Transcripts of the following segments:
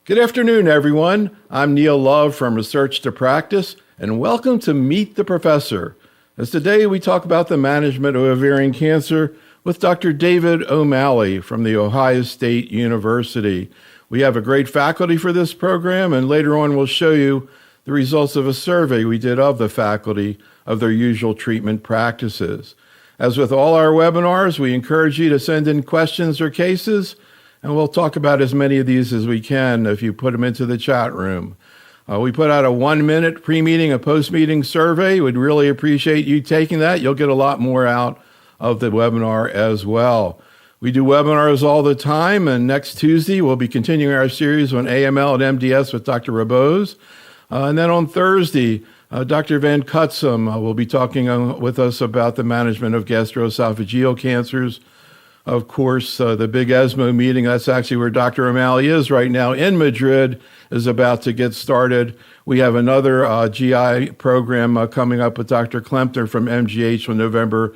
Good afternoon, everyone. I'm Neil Love from Research to Practice, and welcome to Meet the Professor. As today we talk about the management of ovarian cancer with Dr. David O'Malley from the Ohio State University. We have a great faculty for this program, and later on we'll show you the results of a survey we did of the faculty of their usual treatment practices. As with all our webinars, we encourage you to send in questions or cases, and we'll talk about as many of these as we can if you put them into the chat room. We put out a 1-minute pre-meeting and post-meeting survey. We'd really appreciate you taking that. You'll get a lot more out of the webinar as well. We do webinars all the time, and next Tuesday we'll be continuing our series on AML and MDS with Dr. Rabose. And then on Thursday, Dr. Van Cutsum will be talking with us about the management of gastroesophageal cancers. Of course, the big ESMO meeting, that's actually where Dr. O'Malley is right now in Madrid, is about to get started. We have another GI program coming up with Dr. Klempner from MGH on November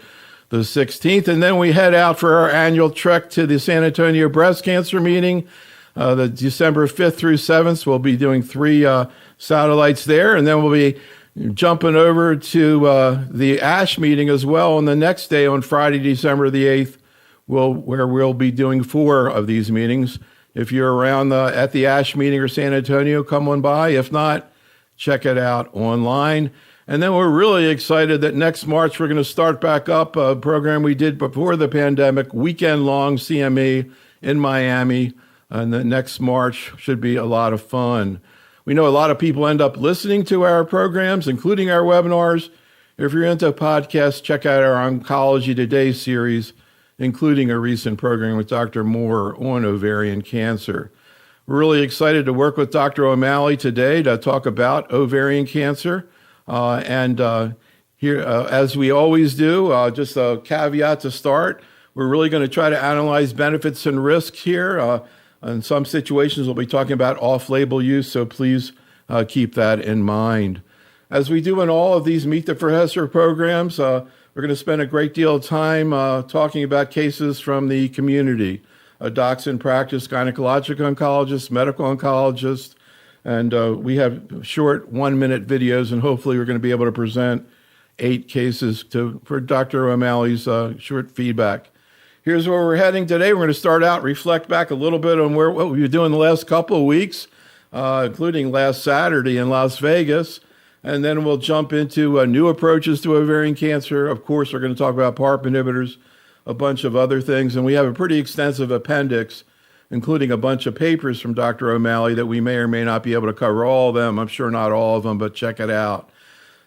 the 16th. And then we head out for our annual trek to the San Antonio breast cancer meeting, the December 5th through 7th. We'll be doing 3 satellites there, and then we'll be jumping over to the ASH meeting as well on the next day on Friday, December the 8th. Where we'll be doing 4 of these meetings. If you're around at the ASH meeting or San Antonio, come on by. If not, check it out online. And then we're really excited that next March we're going to start back up a program we did before the pandemic, weekend-long CME in Miami. And the next March should be a lot of fun. We know a lot of people end up listening to our programs, including our webinars. If you're into podcasts, check out our Oncology Today series, including a recent program with Dr. Moore on ovarian cancer. We're really excited to work with Dr. O'Malley today to talk about ovarian cancer. Here, as we always do, just a caveat to start, we're really going to try to analyze benefits and risks here. In some situations, we'll be talking about off-label use, so please keep that in mind. As we do in all of these Meet the Professor programs, we're going to spend a great deal of time talking about cases from the community, docs in practice, gynecologic oncologists, medical oncologists, and we have short 1-minute videos, and hopefully we're going to be able to present 8 cases for Dr. O'Malley's short feedback. Here's where we're heading today. We're going to start out, reflect back a little bit on what we've been doing the last couple of weeks, including last Saturday in Las Vegas. And then we'll jump into new approaches to ovarian cancer. Of course, we're going to talk about PARP inhibitors, a bunch of other things. And we have a pretty extensive appendix, including a bunch of papers from Dr. O'Malley that we may or may not be able to cover all of them. I'm sure not all of them, but check it out.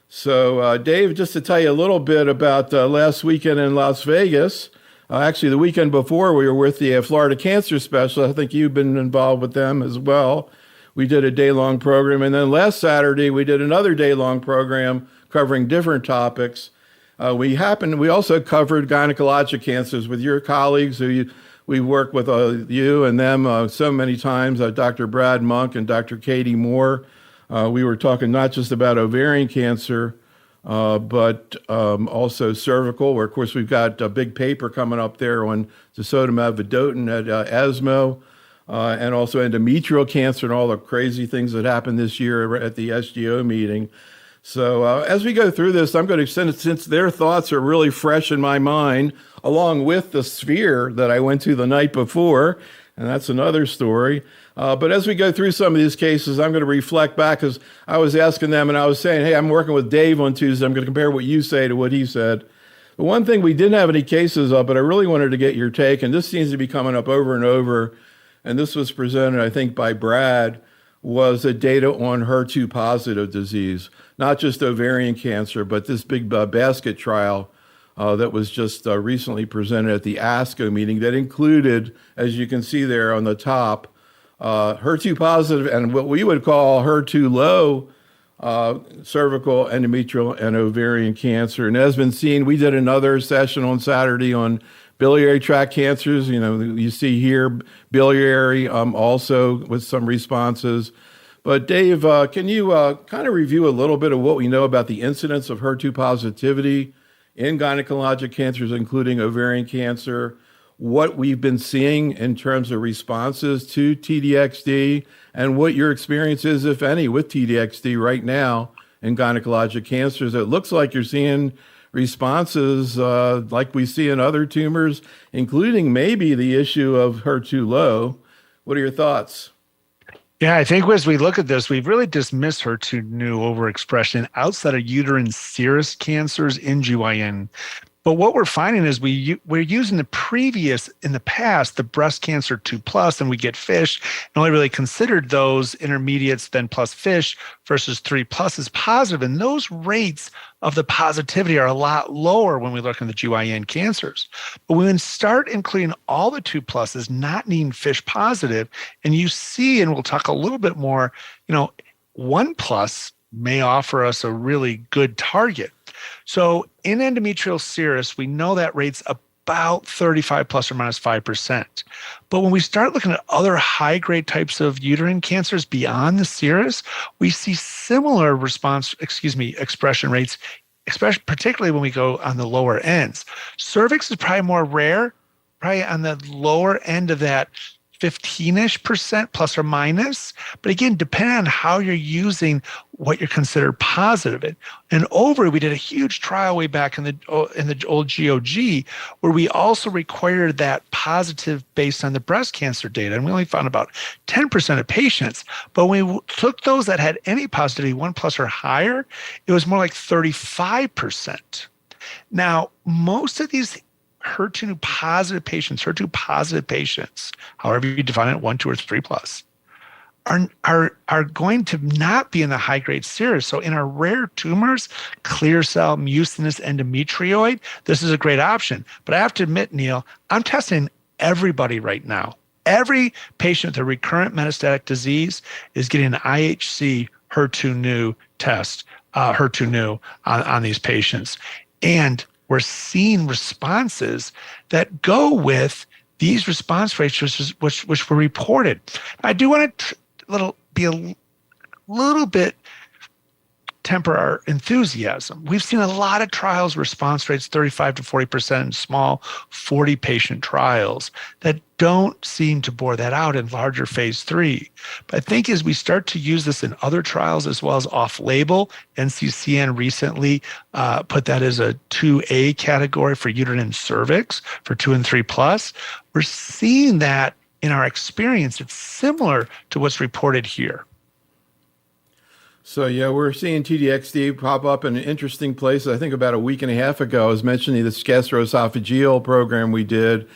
So, Dave, just to tell you a little bit about last weekend in Las Vegas. Actually, the weekend before, we were with the Florida Cancer Specialist. I think you've been involved with them as well. We did a day-long program, and then last Saturday we did another day-long program covering different topics. We also covered gynecologic cancers with your colleagues we worked with you and them so many times, Dr. Brad Monk and Dr. Katie Moore. We were talking not just about ovarian cancer, but also cervical, where of course we've got a big paper coming up there on tisotumab vedotin at ESMO. And also endometrial cancer and all the crazy things that happened this year at the SGO meeting. So as we go through this, I'm going to since their thoughts are really fresh in my mind, along with the sphere that I went to the night before, and that's another story. But as we go through some of these cases, I'm going to reflect back, because I was asking them and I was saying, hey, I'm working with Dave on Tuesday. I'm going to compare what you say to what he said. The one thing we didn't have any cases of, but I really wanted to get your take, and this seems to be coming up over and over, and this was presented, I think, by Brad, was the data on HER2 positive disease, not just ovarian cancer, but this big basket trial that was just recently presented at the ASCO meeting that included, as you can see there on the top, HER2 positive and what we would call HER2 low cervical, endometrial, and ovarian cancer. And as been seen, we did another session on Saturday on biliary tract cancers. You see here biliary also with some responses. But Dave, can you kind of review a little bit of what we know about the incidence of HER2 positivity in gynecologic cancers, including ovarian cancer? what we've been seeing in terms of responses to TDXD and what your experience is, if any, with TDXD right now in gynecologic cancers. It looks like you're seeing responses like we see in other tumors, including maybe the issue of HER2 low. What are your thoughts? Yeah, I think as we look at this, we've really dismissed HER2 new overexpression outside of uterine serous cancers in GYN. But what we're finding is we're using in the past, the breast cancer 2+, and we get FISH, and only really considered those intermediates then plus FISH versus 3+ as positive. And those rates of the positivity are a lot lower when we look at the GYN cancers. But when we start including all the 2+, not needing FISH positive, and you see, and we'll talk a little bit more, 1+ may offer us a really good target. So in endometrial serous, we know that rate's about 35 plus or minus 5%. But when we start looking at other high-grade types of uterine cancers beyond the serous, we see similar expression rates, especially particularly when we go on the lower ends. Cervix is probably more rare, probably on the lower end of that 15-ish% plus or minus. But again, depending on how you're using what you're considered positive in. And ovary, we did a huge trial way back in the old GOG, where we also required that positive based on the breast cancer data. And we only found about 10% of patients. But when we took those that had any positivity, 1+ or higher, it was more like 35%. Now, most of these HER2 positive patients, however you define it, 1, 2, or 3+, are going to not be in the high-grade serous. So in our rare tumors, clear cell, mucinous, endometrioid, this is a great option. But I have to admit, Neil, I'm testing everybody right now. Every patient with a recurrent metastatic disease is getting an IHC HER2 new test, HER2 new on these patients. And we're seeing responses that go with these response rates, which were reported. I do want to be a little bit temper our enthusiasm. We've seen a lot of trials, response rates 35 to 40% in small 40-patient trials that don't seem to bore that out in larger phase 3. But I think as we start to use this in other trials as well as off-label, NCCN recently put that as a 2A category for uterine and cervix for 2 and 3+. We're seeing that in our experience. It's similar to what's reported here. So, yeah, we're seeing TDXD pop up in an interesting place. I think about a week and a half ago, I was mentioning this gastroesophageal program we did.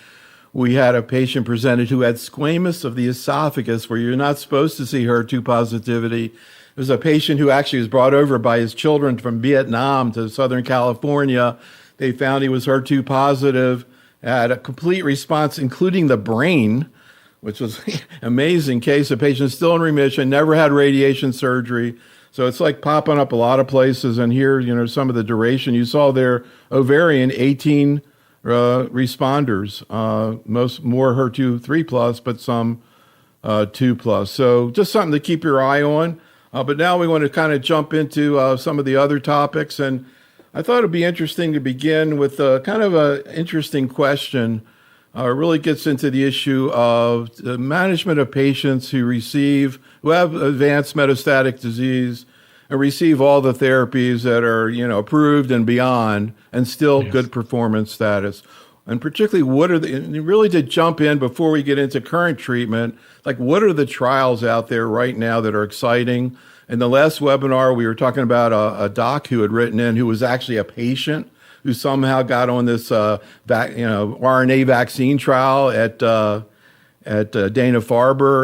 We had a patient presented who had squamous of the esophagus, where you're not supposed to see HER2 positivity. It was a patient who actually was brought over by his children from Vietnam to Southern California. They found he was HER2 positive, had a complete response, including the brain, which was an amazing case. The patient's still in remission, never had radiation surgery. So it's like popping up a lot of places. And here, some of the duration. You saw there, ovarian, 18 responders, more HER2 3+, but some 2+. So just something to keep your eye on. But now we want to kind of jump into some of the other topics. And I thought it'd be interesting to begin with kind of an interesting question. It really gets into the issue of the management of patients who have advanced metastatic disease and receive all the therapies that are, approved and beyond, and still good performance status. And particularly, and really to jump in before we get into current treatment, like what are the trials out there right now that are exciting? In the last webinar, we were talking about a doc who had written in who was actually a patient who somehow got on this RNA vaccine trial at Dana-Farber.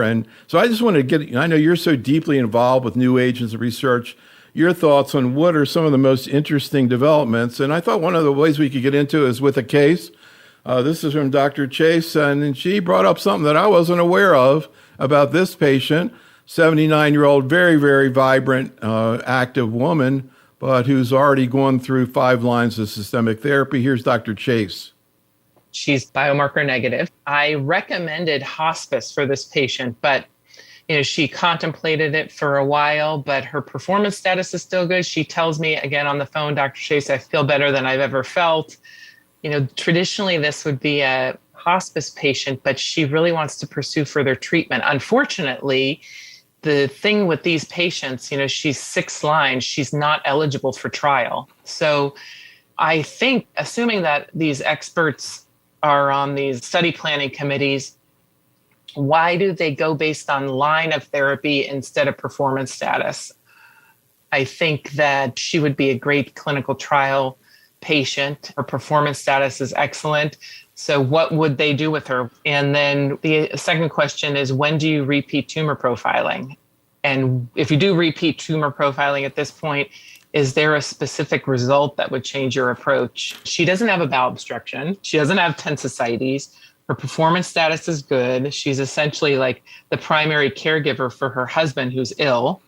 And so I just wanted to I know you're so deeply involved with new agents and research, your thoughts on what are some of the most interesting developments. And I thought one of the ways we could get into is with a case. This is from Dr. Chase, and she brought up something that I wasn't aware of about this patient, 79-year-old, very, very vibrant, active woman, but who's already gone through 5 lines of systemic therapy. Here's Dr. Chase. She's biomarker negative. I recommended hospice for this patient, but she contemplated it for a while, but her performance status is still good. She tells me again on the phone, Dr. Chase, I feel better than I've ever felt. Traditionally this would be a hospice patient, but she really wants to pursue further treatment. Unfortunately, the thing with these patients, she's sixth line, she's not eligible for trial. So I think, assuming that these experts are on these study planning committees, why do they go based on line of therapy instead of performance status? I think that she would be a great clinical trial patient. Her performance status is excellent. So what would they do with her? And then the second question is, when do you repeat tumor profiling? And if you do repeat tumor profiling at this point, is there a specific result that would change your approach? She doesn't have a bowel obstruction. She doesn't have tensitis. Her performance status is good. She's essentially like the primary caregiver for her husband who's ill.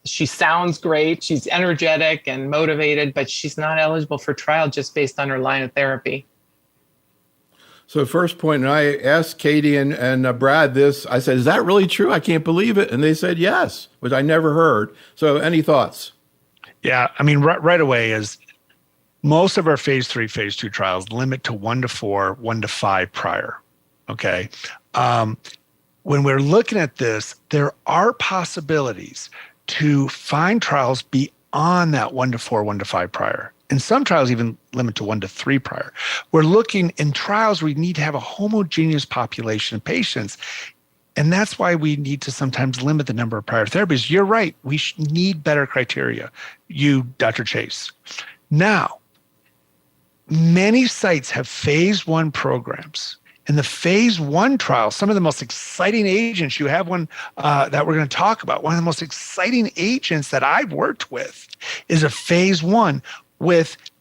She sounds great. She's energetic and motivated, but she's not eligible for trial just based on her line of therapy. So first point, and I asked Katie and Brad this, I said, is that really true? I can't believe it. And they said yes, which I never heard. So any thoughts? Yeah, I mean, right away is most of our phase 3, phase 2 trials limit to 1 to 4, 1 to 5 prior. Okay. When we're looking at this, there are possibilities to find trials beyond that 1 to 4, 1 to 5 prior. And some trials even limit to 1 to 3 prior. We're looking in trials, we need to have a homogeneous population of patients. And that's why we need to sometimes limit the number of prior therapies. You're right. We need better criteria. You, Dr. Chase. Now, many sites have phase 1 programs. In the phase 1 trial, some of the most exciting agents, you have one that we're going to talk about. One of the most exciting agents that I've worked with is a phase 1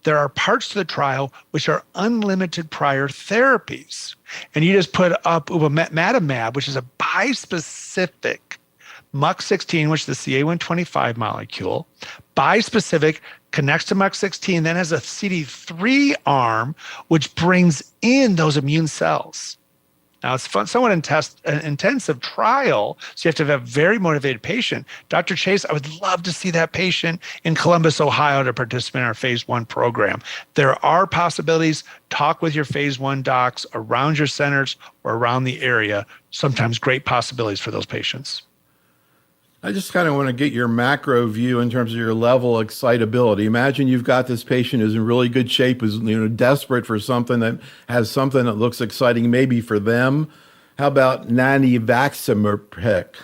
there are parts to the trial which are unlimited prior therapies. And you just put up ubamatamab, which is a bispecific MUC16, which is the CA125 molecule, bispecific, connects to MUC16, then has a CD3 arm, which brings in those immune cells. Now, it's somewhat intensive trial, so you have to have a very motivated patient. Dr. Chase, I would love to see that patient in Columbus, Ohio to participate in our phase 1 program. There are possibilities. Talk with your phase 1 docs around your centers or around the area. Sometimes great possibilities for those patients. I just kind of want to get your macro view in terms of your level of excitability. Imagine you've got this patient who's in really good shape, who's desperate for something that has something that looks exciting maybe for them. How about nani-vaximab?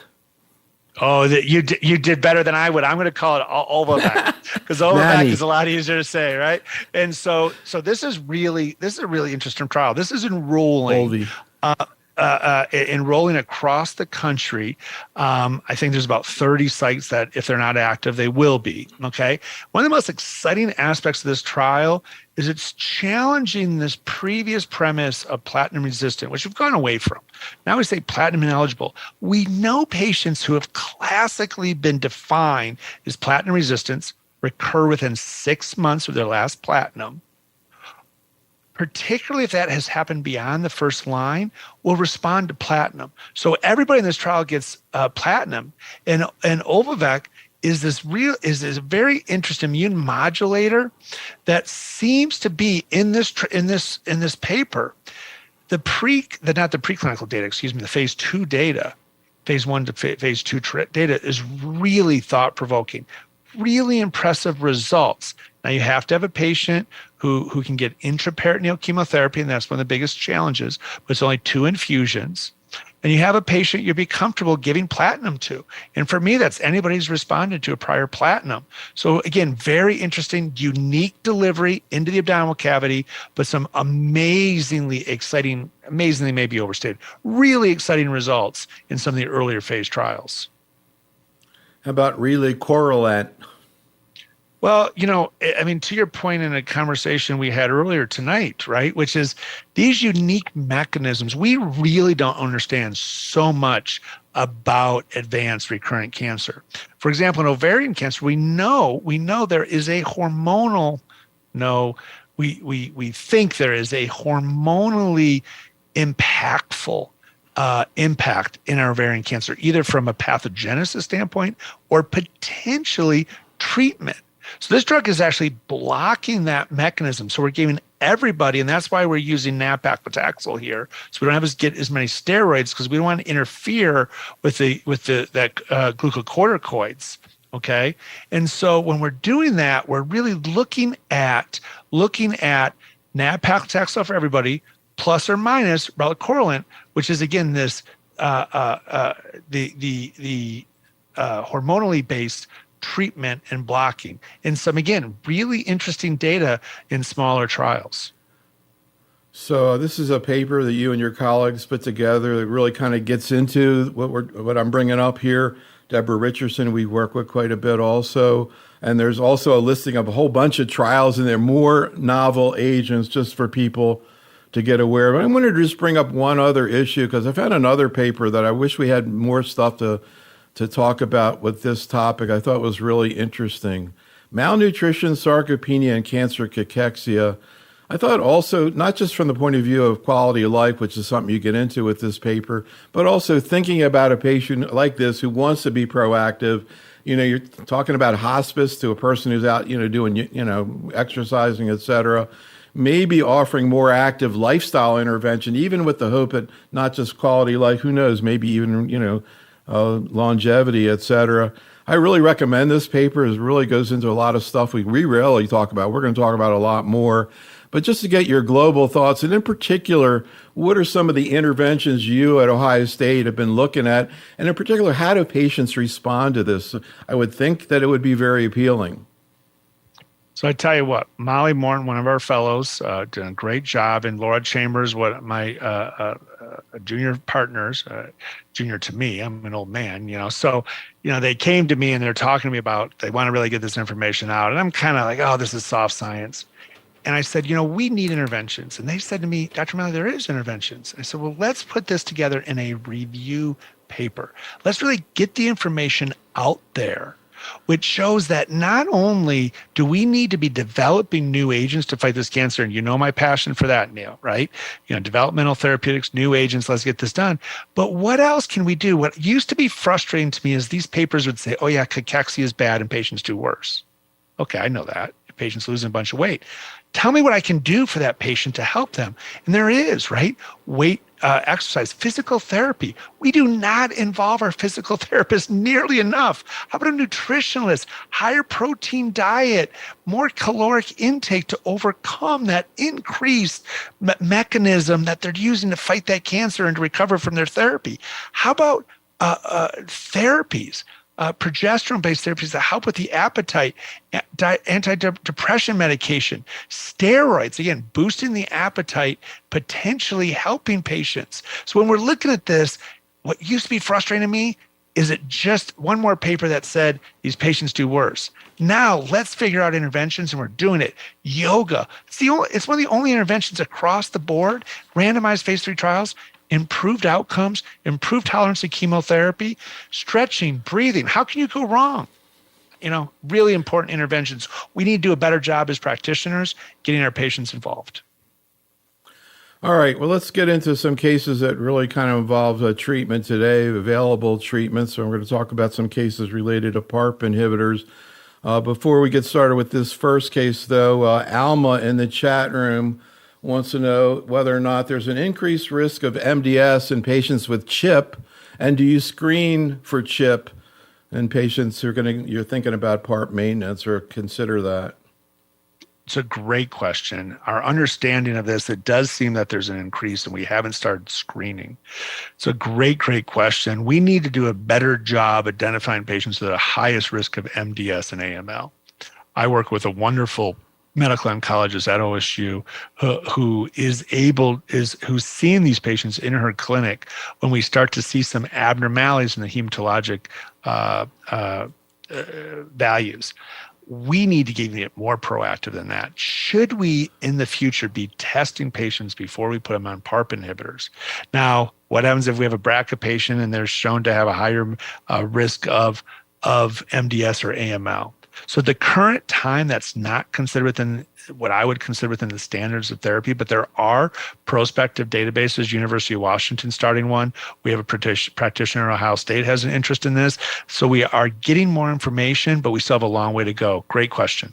Oh, you did better than I would. I'm going to call it Ovavac because Ovavac is a lot easier to say, right? And so this is a really interesting trial. This is enrolling. Enrolling across the country. I think there's about 30 sites that if they're not active, they will be, okay? One of the most exciting aspects of this trial is it's challenging this previous premise of platinum resistant, which we've gone away from. Now we say platinum ineligible. We know patients who have classically been defined as platinum resistance recur within 6 months of their last platinum, particularly if that has happened beyond the first line, will respond to platinum. So everybody in this trial gets platinum, and Ovavac is this very interesting immune modulator that seems to be in this paper. The preclinical data, the phase 2 data, phase 1 to phase 2 data is really thought-provoking. Really impressive results. Now you have to have a patient who can get intraperitoneal chemotherapy, and that's one of the biggest challenges, but it's only 2 infusions. And you have a patient you'd be comfortable giving platinum to. And for me, that's anybody who's responded to a prior platinum. So again, very interesting, unique delivery into the abdominal cavity, but some amazingly may be overstated, really exciting results in some of the earlier phase trials. How about relacorilant? Well, to your point in a conversation we had earlier tonight, right, which is these unique mechanisms, we really don't understand so much about advanced recurrent cancer. For example, in ovarian cancer, we know there is a hormonal, we think there is a hormonally impactful impact in our ovarian cancer, either from a pathogenesis standpoint or potentially treatment. So this drug is actually blocking that mechanism. So we're giving everybody, and that's why we're using nab-paclitaxel here, so we don't have to get as many steroids because we don't want to interfere with glucocorticoids. Okay, and so when we're doing that, we're really looking at nab-paclitaxel for everybody, plus or minus relacorilant, which is again this hormonally based treatment and blocking, and some, again, really interesting data in smaller trials. So this is a paper that you and your colleagues put together that really kind of gets into what I'm bringing up here. Deborah Richardson, we work with quite a bit also. And there's also a listing of a whole bunch of trials, and there are more novel agents just for people to get aware of. I wanted to just bring up one other issue because I found another paper that I wish we had more stuff to talk about with this topic. I thought was really interesting. Malnutrition, sarcopenia, and cancer cachexia. I thought also, not just from the point of view of quality of life, which is something you get into with this paper, but also thinking about a patient like this who wants to be proactive. You're talking about hospice to a person who's out, doing, exercising, et cetera. Maybe offering more active lifestyle intervention, even with the hope that not just quality of life, who knows, maybe even, longevity, et cetera. I really recommend this paper. It really goes into a lot of stuff we rarely talk about. We're going to talk about a lot more. But just to get your global thoughts, and in particular, what are some of the interventions you at Ohio State have been looking at? And in particular, how do patients respond to this? I would think that it would be very appealing. So I tell you what, Molly Morton, one of our fellows, did a great job, and Laura Chambers, what my junior partners, junior to me, I'm an old man, so, they came to me and they're talking to me about, they want to really get this information out. And I'm kind of like, oh, this is soft science. And I said, we need interventions. And they said to me, Dr. Malley, there is interventions. I said, well, let's put this together in a review paper. Let's really get the information out there, which shows that not only do we need to be developing new agents to fight this cancer, and my passion for that, Neil, right? Developmental therapeutics, new agents, let's get this done. But what else can we do? What used to be frustrating to me is these papers would say, oh yeah, cachexia is bad and patients do worse. Okay, I know that. Patients losing a bunch of weight. Tell me what I can do for that patient to help them. And there is, right? Weight, exercise, physical therapy. We do not involve our physical therapists nearly enough. How about a nutritionalist, higher protein diet, more caloric intake to overcome that increased mechanism that they're using to fight that cancer and to recover from their therapy? How about therapies? Progesterone-based therapies that help with the appetite, antidepressant medication, steroids, again, boosting the appetite, potentially helping patients. So when we're looking at this, what used to be frustrating to me is it just one more paper that said these patients do worse. Now let's figure out interventions, and we're doing it. Yoga, it's one of the only interventions across the board, randomized phase 3 trials, improved outcomes, improved tolerance to chemotherapy, stretching, breathing. How can you go wrong? Really important interventions. We need to do a better job as practitioners getting our patients involved. All right, well, let's get into some cases that really kind of involve treatment today, available treatments. So we're going to talk about some cases related to PARP inhibitors. Before we get started with this first case, though, Alma in the chat room wants to know whether or not there's an increased risk of MDS in patients with CHIP, and do you screen for CHIP in patients you're thinking about PARP maintenance, or consider that? It's a great question. Our understanding of this, it does seem that there's an increase, and we haven't started screening. It's a great question. We need to do a better job identifying patients with the highest risk of MDS and AML. I work with a wonderful medical oncologist at OSU who's seeing these patients in her clinic when we start to see some abnormalities in the hematologic values. We need to get more proactive than that. Should we in the future be testing patients before we put them on PARP inhibitors? Now, what happens if we have a BRCA patient and they're shown to have a higher risk of MDS or AML? So the current time, that's not considered within what I would consider within the standards of therapy, but there are prospective databases. University of Washington starting one. We have a practitioner at Ohio State has an interest in this. So we are getting more information, but we still have a long way to go. Great question.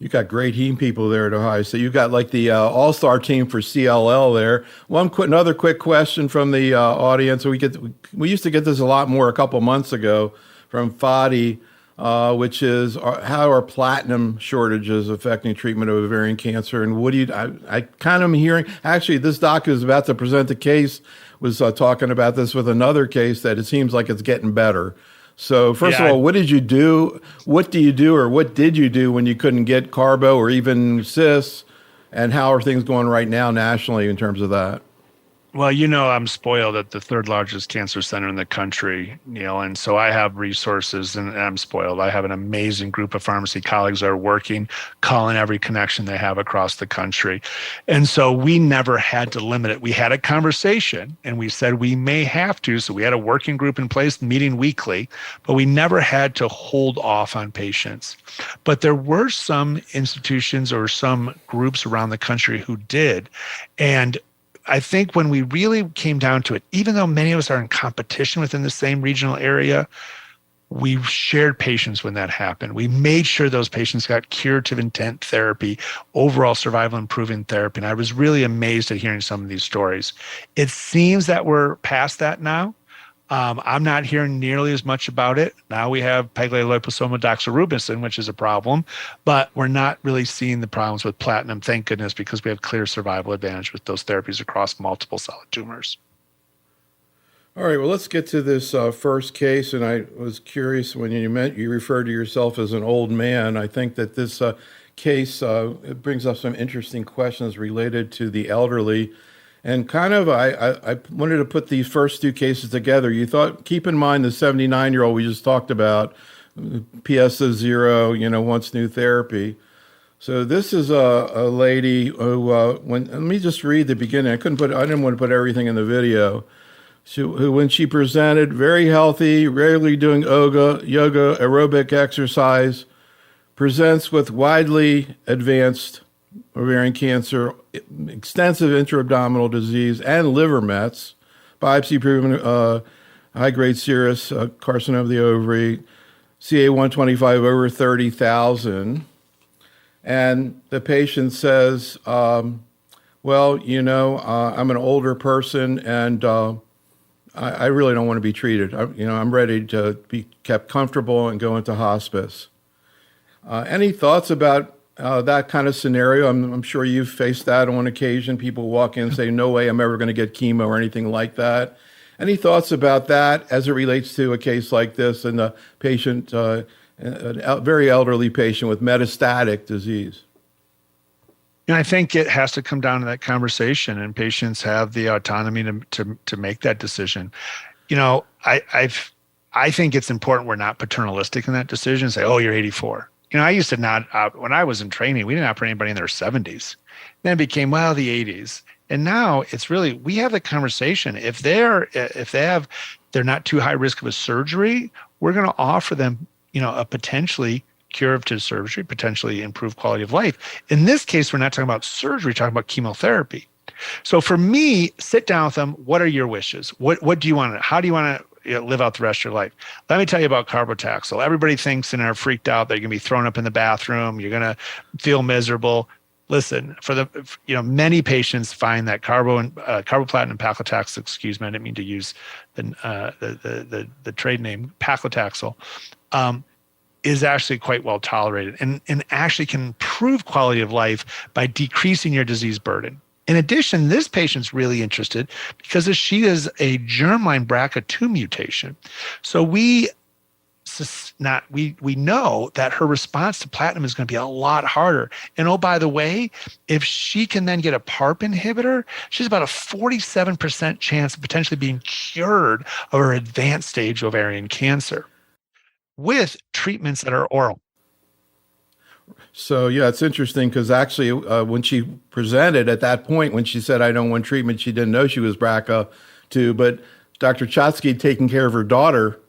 You got great heme people there at Ohio. So you got like the all-star team for CLL there. Another quick question from the audience. We used to get this a lot more a couple months ago from Fadi, which is how are platinum shortages affecting treatment of ovarian cancer? And what do you? I kind of am hearing. Actually, this doc who's about to present the case was talking about this with another case that it seems like it's getting better. So first of all, what did you do? What do you do, or what did you do when you couldn't get carbo or even cis? And how are things going right now nationally in terms of that? Well, I'm spoiled at the third largest cancer center in the country, Neil. And so I have resources and I'm spoiled. I have an amazing group of pharmacy colleagues that are working, calling every connection they have across the country. And so we never had to limit it. We had a conversation and we said we may have to. So we had a working group in place, meeting weekly, but we never had to hold off on patients. But there were some institutions or some groups around the country who did. And I think when we really came down to it, even though many of us are in competition within the same regional area, we shared patients when that happened. We made sure those patients got curative intent therapy, overall survival improving therapy. And I was really amazed at hearing some of these stories. It seems that we're past that now. I'm not hearing nearly as much about it. Now we have pagloliposoma doxorubicin, which is a problem, but we're not really seeing the problems with platinum, thank goodness, because we have clear survival advantage with those therapies across multiple solid tumors. All right, well, let's get to this first case. And I was curious when you referred to yourself as an old man. I think that this case it brings up some interesting questions related to the elderly. And kind of, I wanted to put these first two cases together. Keep in mind the 79-year-old we just talked about, PSA 0, wants new therapy. So this is a lady who, let me just read the beginning. I didn't want to put everything in the video. Who, when she presented, very healthy, rarely doing yoga, aerobic exercise, presents with widely advanced ovarian cancer, extensive intra-abdominal disease, and liver mets, biopsy-proven high-grade serous carcinoma of the ovary, CA-125 over 30,000. And the patient says, I'm an older person, and I really don't want to be treated. I'm ready to be kept comfortable and go into hospice. Any thoughts about that kind of scenario? I'm sure you've faced that on occasion. People walk in and say, no way I'm ever going to get chemo or anything like that. Any thoughts about that as it relates to a case like this and the patient, a very elderly patient with metastatic disease? And I think it has to come down to that conversation, and patients have the autonomy to make that decision. I think it's important we're not paternalistic in that decision. Say, oh, you're 84. I used to not, when I was in training, we didn't operate anybody in their 70s. Then it became, the 80s. And now it's really, we have the conversation. If they're not too high risk of a surgery, we're going to offer them, a potentially curative surgery, potentially improved quality of life. In this case, we're not talking about surgery, we're talking about chemotherapy. So for me, sit down with them. What are your wishes? What do you want? How do you want to live out the rest of your life? Let me tell you about carbotaxol. Everybody thinks and are freaked out that you're going to be thrown up in the bathroom. You're going to feel miserable. Listen, many patients find that carboplatin and paclitaxel, excuse me, I didn't mean to use the trade name, paclitaxel, is actually quite well tolerated and actually can improve quality of life by decreasing your disease burden. In addition, this patient's really interested because she has a germline BRCA2 mutation. So we know that her response to platinum is going to be a lot harder. And oh, by the way, if she can then get a PARP inhibitor, she's about a 47% chance of potentially being cured of her advanced stage ovarian cancer with treatments that are oral. So, yeah, it's interesting because actually when she presented at that point, when she said, I don't want treatment, she didn't know she was BRCA2, but Dr. Chotsky had taken care of her daughter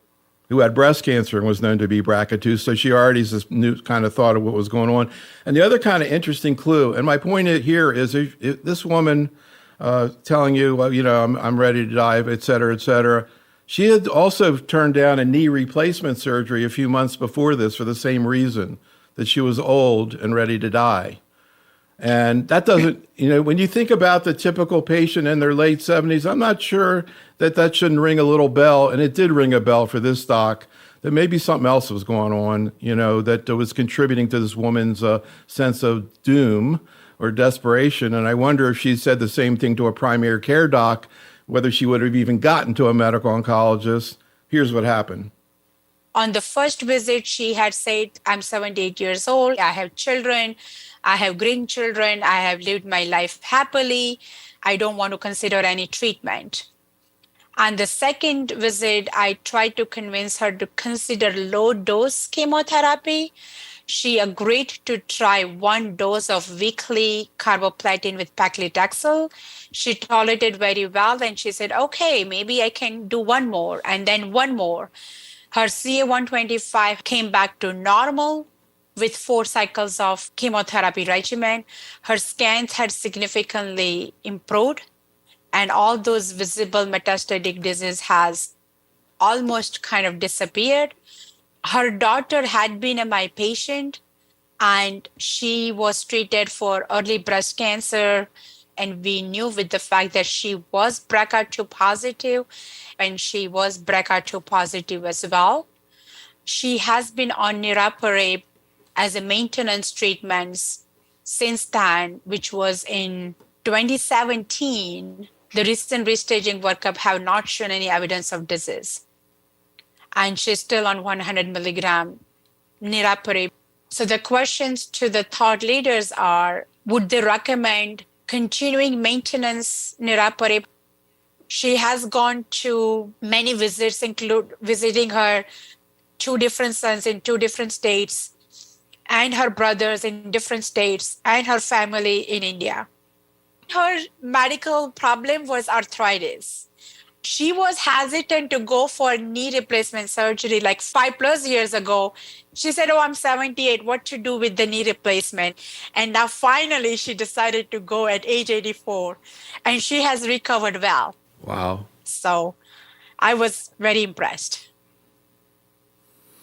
who had breast cancer and was known to be BRCA2. So she already knew kind of thought of what was going on. And the other kind of interesting clue, and my point here is if this woman telling you, I'm ready to die, et cetera, she had also turned down a knee replacement surgery a few months before this for the same reason. that she was old and ready to die. And that doesn't, when you think about the typical patient in their late 70s, I'm not sure that shouldn't ring a little bell. And it did ring a bell for this doc, that maybe something else was going on, that was contributing to this woman's sense of doom or desperation. And I wonder if she said the same thing to a primary care doc, whether she would have even gotten to a medical oncologist. Here's what happened. On the first visit, she had said, I'm 78 years old. I have children. I have grandchildren. I have lived my life happily. I don't want to consider any treatment. On the second visit, I tried to convince her to consider low-dose chemotherapy. She agreed to try 1 dose of weekly carboplatin with paclitaxel. She tolerated very well, and she said, okay, maybe I can do 1 more, and then 1 more. Her CA-125 came back to normal with 4 cycles of chemotherapy regimen. Her scans had significantly improved, and all those visible metastatic disease has almost kind of disappeared. Her daughter had been my patient, and she was treated for early breast cancer. And we knew with the fact that she was BRCA2 positive, and she was BRCA2 positive as well. She has been on niraparib as a maintenance treatment since then, which was in 2017. The recent restaging workup have not shown any evidence of disease. And she's still on 100 milligram niraparib. So the questions to the thought leaders are, would they recommend continuing maintenance niraparib? She has gone to many visits, include visiting her 2 different sons in 2 different states, and her brothers in different states, and her family in India. Her medical problem was arthritis. She was hesitant to go for knee replacement surgery like 5+ years ago. She said, oh, I'm 78, what to do with the knee replacement? And now finally she decided to go at age 84, and she has recovered well. Wow. So I was very impressed.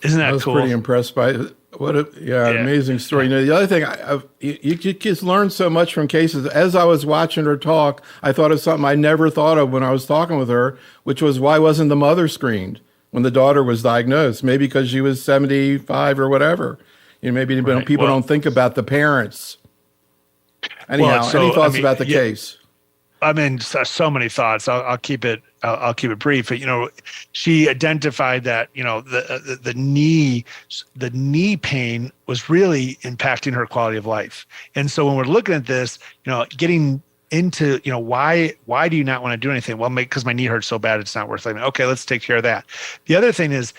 Isn't that I was cool? pretty impressed by it. What a amazing story. The other thing, you just learn so much from cases. As I was watching her talk, I thought of something I never thought of when I was talking with her, which was, why wasn't the mother screened when the daughter was diagnosed? Maybe because she was 75 or whatever. Maybe people don't think about the parents. Anyhow, any thoughts about the case? I mean, so many thoughts. I'll keep it brief. But, she identified that, the knee pain was really impacting her quality of life. And so when we're looking at this, getting into, why do you not want to do anything? Well, because my knee hurts so bad, it's not worth it. Okay, let's take care of that. The other thing is,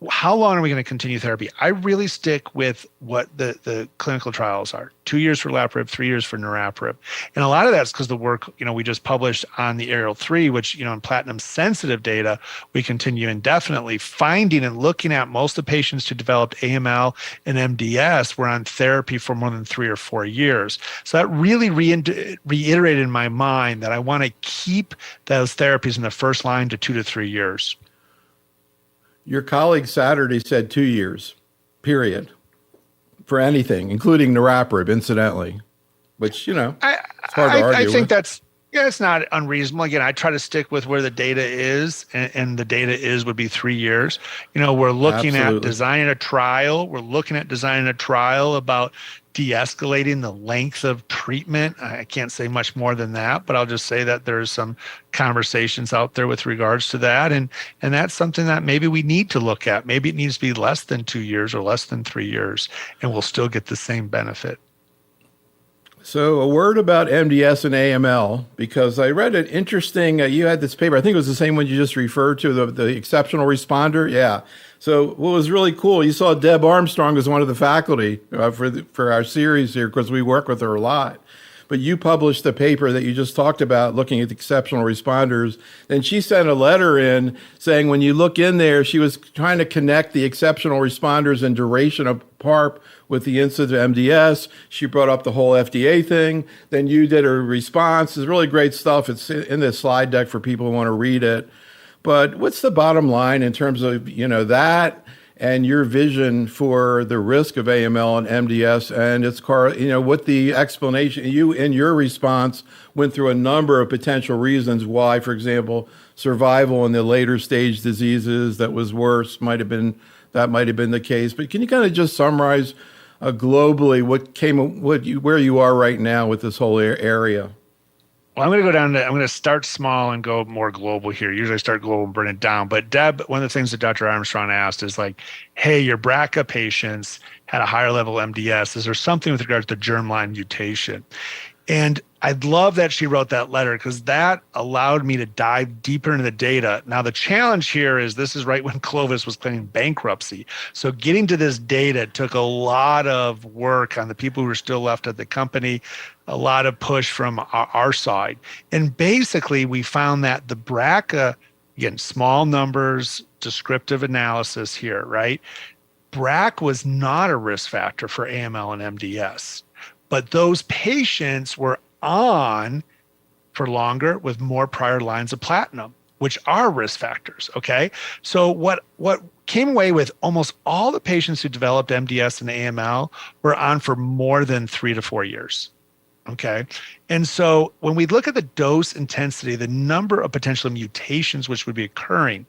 how long are we going to continue therapy? I really stick with what the clinical trials are. 2 years for olaparib, 3 years for niraparib. And a lot of that's because the work, we just published on the Aerial 3, which, in platinum sensitive data, we continue indefinitely finding and looking at most of the patients who developed AML and MDS were on therapy for more than 3 or 4 years. So that really reiterated in my mind that I want to keep those therapies in the first line to 2 to 3 years. Your colleague Saturday said 2 years, period, for anything, including niraparib, incidentally, which, it's hard to argue I think with. that's, it's not unreasonable. Again, I try to stick with where the data is, and the data would be 3 years. We're looking at designing a trial. We're looking at designing a trial about de-escalating the length of treatment. I can't say much more than that, but I'll just say that there's some conversations out there with regards to that. And that's something that maybe we need to look at. Maybe it needs to be less than 2 years or less than 3 years, and we'll still get the same benefit. So a word about MDS and AML, because I read an interesting, you had this paper, I think it was the same one you just referred to, the exceptional responder. Yeah. So what was really cool, you saw Deb Armstrong as one of the faculty for our series here, because we work with her a lot. But you published the paper that you just talked about, looking at the exceptional responders. Then she sent a letter in saying when you look in there, she was trying to connect the exceptional responders and duration of PARP with the incidence of MDS. She brought up the whole FDA thing. Then you did a response. It's really great stuff. It's in the slide deck for people who want to read it. But what's the bottom line in terms of, that and your vision for the risk of AML and MDS and its what the explanation, you in your response went through a number of potential reasons why, for example, survival in the later stage diseases that was worse might have been the case. But can you kind of just summarize globally where you are right now with this whole area? Well, I'm going to start small and go more global here. Usually I start global and burn it down. But Deb, one of the things that Dr. Armstrong asked is like, hey, your BRCA patients had a higher level MDS. Is there something with regard to the germline mutation? And I love that she wrote that letter because that allowed me to dive deeper into the data. Now, the challenge here is this is right when Clovis was claiming bankruptcy. So getting to this data took a lot of work on the people who were still left at the company, a lot of push from our side. And basically, we found that the BRCA, again, small numbers, descriptive analysis here, right? BRCA was not a risk factor for AML and MDS. But those patients were on for longer with more prior lines of platinum, which are risk factors, okay? So what came away with almost all the patients who developed MDS and AML were on for more than 3 to 4 years, okay? And so when we look at the dose intensity, the number of potential mutations which would be occurring,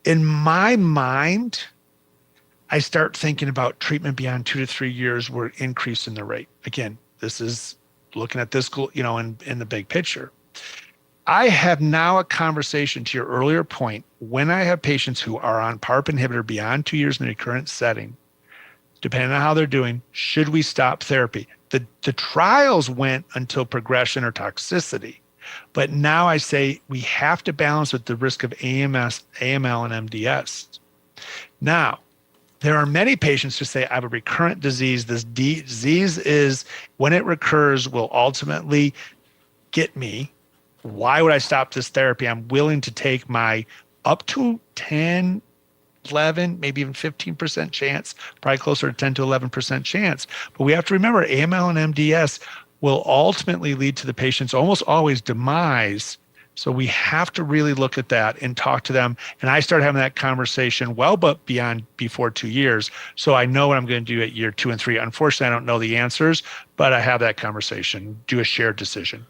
in my mind, I start thinking about treatment beyond 2 to 3 years were increasing the rate. Again, this is looking at this, in the big picture. I have now a conversation to your earlier point. When I have patients who are on PARP inhibitor beyond 2 years in the current setting, depending on how they're doing, should we stop therapy? The trials went until progression or toxicity. But now I say we have to balance with the risk of AML and MDS. Now, there are many patients who say, I have a recurrent disease. This disease is, when it recurs, will ultimately get me. Why would I stop this therapy? I'm willing to take my up to 10, 11, maybe even 15% chance, probably closer to 10 to 11% chance. But we have to remember AML and MDS will ultimately lead to the patient's almost always demise. So we have to really look at that and talk to them. And I start having that conversation but before 2 years. So I know what I'm going to do at year 2 and 3. Unfortunately, I don't know the answers, but I have that conversation, do a shared decision.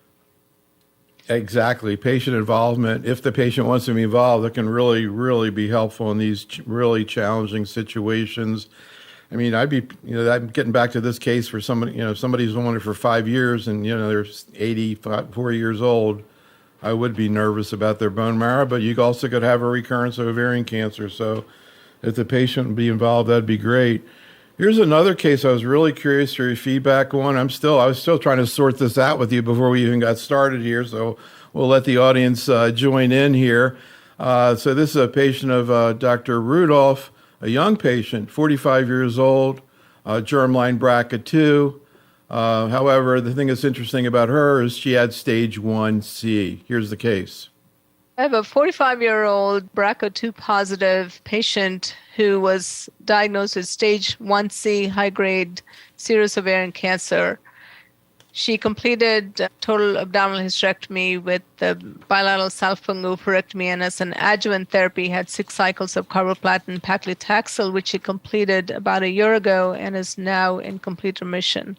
Exactly. Patient involvement. If the patient wants to be involved, that can really, really be helpful in these really challenging situations. I mean, I'm getting back to this case for somebody, somebody's been on it for 5 years and, they're 84 years old. I would be nervous about their bone marrow, but you also could have a recurrence of ovarian cancer. So if the patient would be involved, that'd be great. Here's another case I was really curious for your feedback on. I was still trying to sort this out with you before we even got started here. So we'll let the audience join in here. So this is a patient of Dr. Rudolph, a young patient, 45 years old, germline BRCA2. However, the thing that's interesting about her is she had stage 1C. Here's the case. I have a 45-year-old BRCA2 positive patient who was diagnosed with stage 1C high-grade serous ovarian cancer. She completed total abdominal hysterectomy with the bilateral salpingo-oophorectomy, and as an adjuvant therapy had 6 cycles of carboplatin paclitaxel, which she completed about a year ago and is now in complete remission.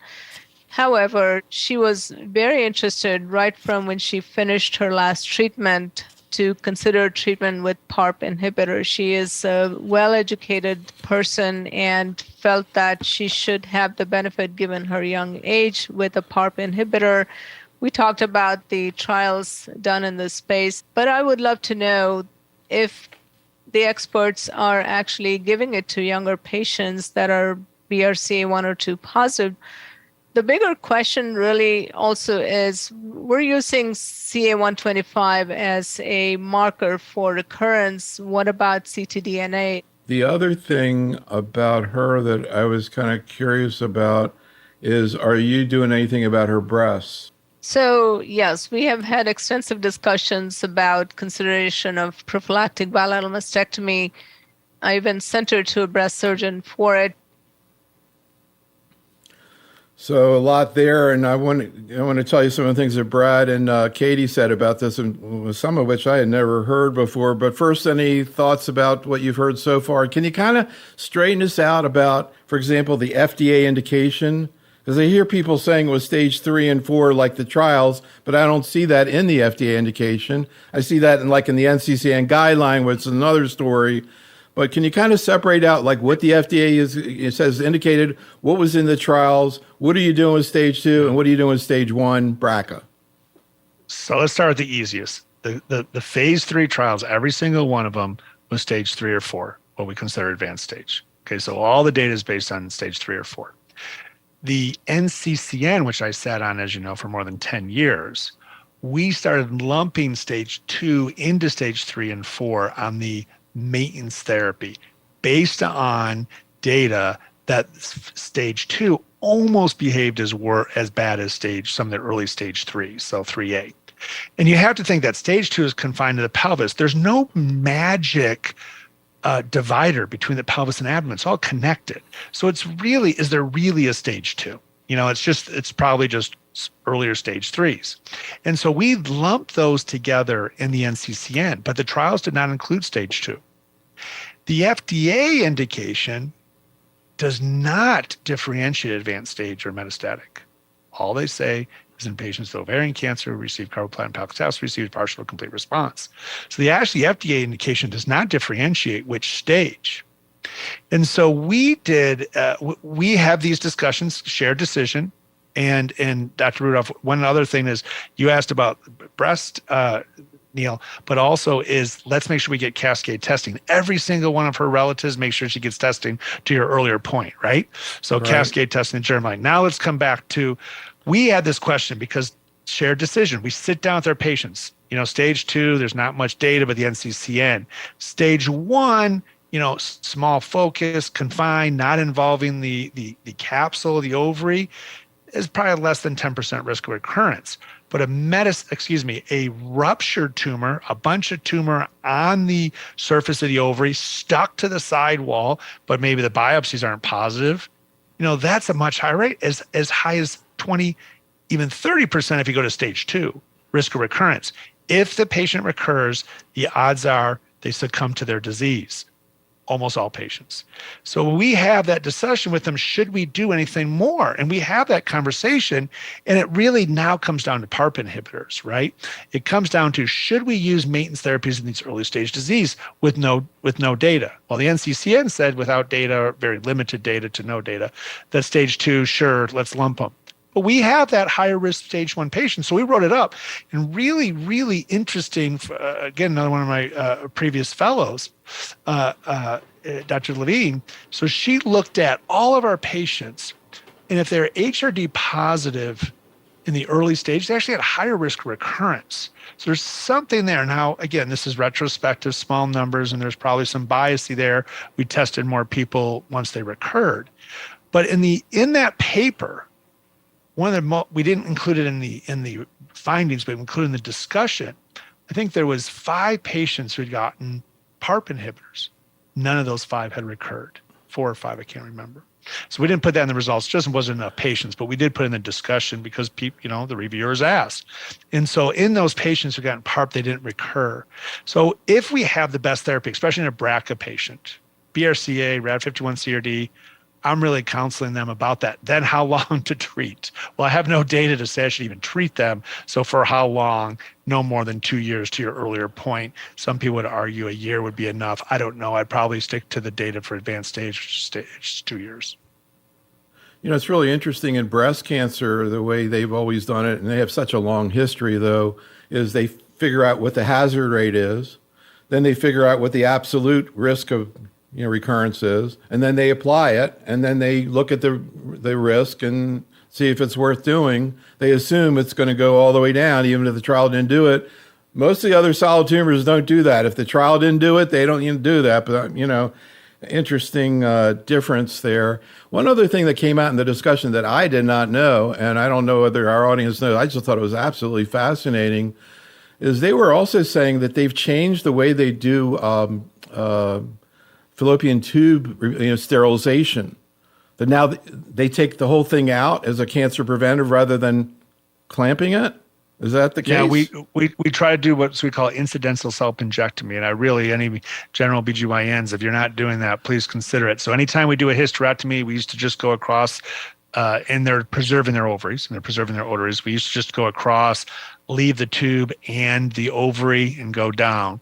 However, she was very interested right from when she finished her last treatment to consider treatment with PARP inhibitor. She is a well-educated person and felt that she should have the benefit given her young age with a PARP inhibitor. We talked about the trials done in this space, but I would love to know if the experts are actually giving it to younger patients that are BRCA1 or 2 positive. The bigger question really also is we're using CA125 as a marker for recurrence. What about ctDNA? The other thing about her that I was kind of curious about is, are you doing anything about her breasts? So, yes, we have had extensive discussions about consideration of prophylactic bilateral mastectomy. I even sent her to a breast surgeon for it. So a lot there, and I want to tell you some of the things that Brad and Katie said about this, and some of which I had never heard before. But first, any thoughts about what you've heard so far? Can you kind of straighten us out about, for example, the FDA indication? Because I hear people saying it was stage 3 and 4, like the trials, but I don't see that in the FDA indication. I see that in the NCCN guideline, which is another story. But can you kind of separate out like what the FDA it says indicated, what was in the trials, what are you doing with stage 2, and what are you doing with stage 1 BRCA? So let's start with the easiest. The phase 3 trials, every single one of them was stage 3 or 4, what we consider advanced stage. Okay, so all the data is based on stage 3 or 4. The NCCN, which I sat on, as you know, for more than 10 years, we started lumping stage 2 into stage 3 and 4 on the maintenance therapy based on data that stage 2 almost behaved as bad as some of the early stage 3, so 3A. And you have to think that stage 2 is confined to the pelvis. There's no magic divider between the pelvis and abdomen. It's all connected. So is there really a stage 2? It's probably just earlier stage 3s. And so we lumped those together in the NCCN, but the trials did not include stage 2. The FDA indication does not differentiate advanced stage or metastatic. All they say is in patients with ovarian cancer who receive carboplatin and paclitaxel received partial or complete response. So the FDA indication does not differentiate which stage. And so we have these discussions, shared decision. And Dr. Rudolph, one other thing is you asked about breast, Neil, but also let's make sure we get cascade testing. Every single one of her relatives, make sure she gets testing to your earlier point, right? So right. Cascade testing in germline. Now let's come back to, we had this question because shared decision. We sit down with our patients, stage 2, there's not much data, but the NCCN. Stage 1, small focus, confined, not involving the capsule, the ovary, is probably less than 10% risk of recurrence. But a ruptured tumor, a bunch of tumor on the surface of the ovary stuck to the side wall, but maybe the biopsies aren't positive, that's a much higher rate, as high as 20, even 30% if you go to stage 2, risk of recurrence. If the patient recurs, the odds are they succumb to their disease. Almost all patients. So we have that discussion with them, should we do anything more? And we have that conversation, and it really now comes down to PARP inhibitors, right? It comes down to, should we use maintenance therapies in these early stage disease with no data? Well, the NCCN said without data, very limited data to no data, that stage 2, sure, let's lump them. But we have that higher risk stage 1 patient. So we wrote it up, and really, really interesting. Again, another one of my previous fellows, Dr. Levine. So she looked at all of our patients, and if they're HRD positive in the early stage, they actually had a higher risk of recurrence. So there's something there. Now, again, this is retrospective, small numbers, and there's probably some bias there. We tested more people once they recurred. But in that paper, we didn't include it in the findings, but we included in the discussion. I think there was 5 patients who had gotten PARP inhibitors. None of those 5 had recurred. 4 or 5, I can't remember. So we didn't put that in the results. It just wasn't enough patients, but we did put in the discussion because people, the reviewers asked. And so in those patients who got PARP, they didn't recur. So if we have the best therapy, especially in a BRCA patient, BRCA, RAD51-CRD, I'm really counseling them about that. Then how long to treat? Well, I have no data to say I should even treat them. So for how long? No more than 2 years, to your earlier point. Some people would argue a year would be enough. I don't know. I'd probably stick to the data for advanced stage, which is 2 years. It's really interesting in breast cancer, the way they've always done it, and they have such a long history, though, is they figure out what the hazard rate is. Then they figure out what the absolute risk of recurrence is, and then they apply it, and then they look at the risk and see if it's worth doing. They assume it's going to go all the way down, even if the trial didn't do it. Most of the other solid tumors don't do that. If the trial didn't do it, they don't even do that. But, interesting difference there. One other thing that came out in the discussion that I did not know, and I don't know whether our audience knows, I just thought it was absolutely fascinating, is they were also saying that they've changed the way they do fallopian tube sterilization. But now they take the whole thing out as a cancer preventive rather than clamping it? Is that the case? Yeah, we try to do what we call incidental self-injectomy. And any general BGYNs, if you're not doing that, please consider it. So anytime we do a hysterectomy, we used to just go across, and they're preserving their ovaries, and they're preserving their ovaries. We used to just go across, leave the tube and the ovary, and go down.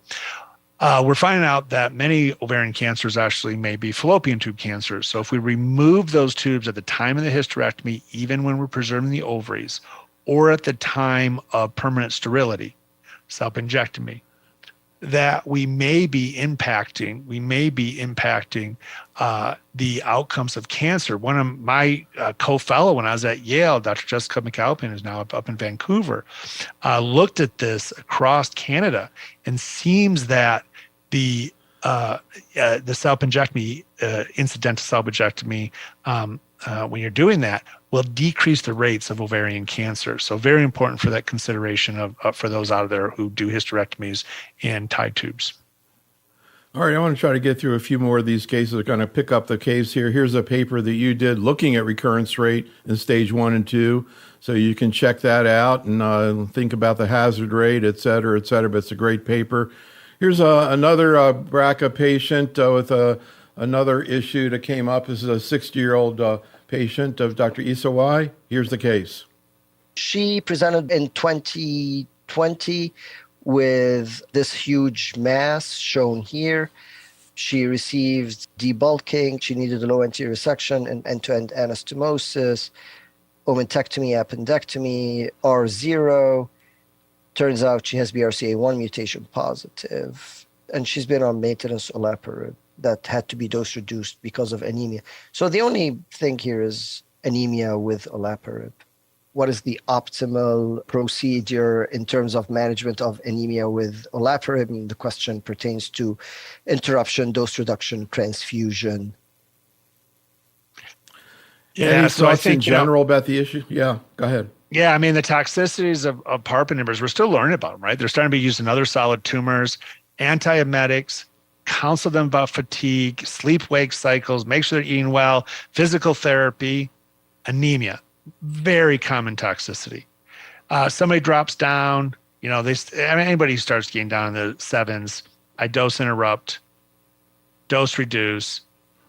We're finding out that many ovarian cancers actually may be fallopian tube cancers. So if we remove those tubes at the time of the hysterectomy, even when we're preserving the ovaries, or at the time of permanent sterility, self-injectomy, that we may be impacting the outcomes of cancer. One of my co-fellow when I was at Yale, Dr. Jessica McAlpin, is now up in Vancouver, looked at this across Canada, and seems that the self-injectomy, incidental self-injectomy, when you're doing that, will decrease the rates of ovarian cancer. So very important for that consideration for those out there who do hysterectomies in tied tubes. All right, I want to try to get through a few more of these cases. We're going to pick up the case here. Here's a paper that you did looking at recurrence rate in stage 1 and 2. So you can check that out and think about the hazard rate, et cetera, but it's a great paper. Here's another BRCA patient with another issue that came up. This is a 60-year-old patient of Dr. Isawai. Here's the case. She presented in 2020 with this huge mass shown here. She received debulking. She needed a low anterior resection and end-to-end anastomosis, omentectomy, appendectomy, R0. Turns out she has BRCA1 mutation positive, and she's been on maintenance olaparib that had to be dose reduced because of anemia. So the only thing here is anemia with olaparib. What is the optimal procedure in terms of management of anemia with olaparib? And the question pertains to interruption, dose reduction, transfusion. Yeah, any thoughts in general about the issue? Yeah, go ahead. Yeah, I mean, the toxicities of PARP inhibitors, we're still learning about them, right? They're starting to be used in other solid tumors, antiemetics, counsel them about fatigue, sleep-wake cycles, make sure they're eating well, physical therapy, anemia, very common toxicity. Somebody drops down, anybody who starts getting down in the 7s, I dose interrupt, dose reduce.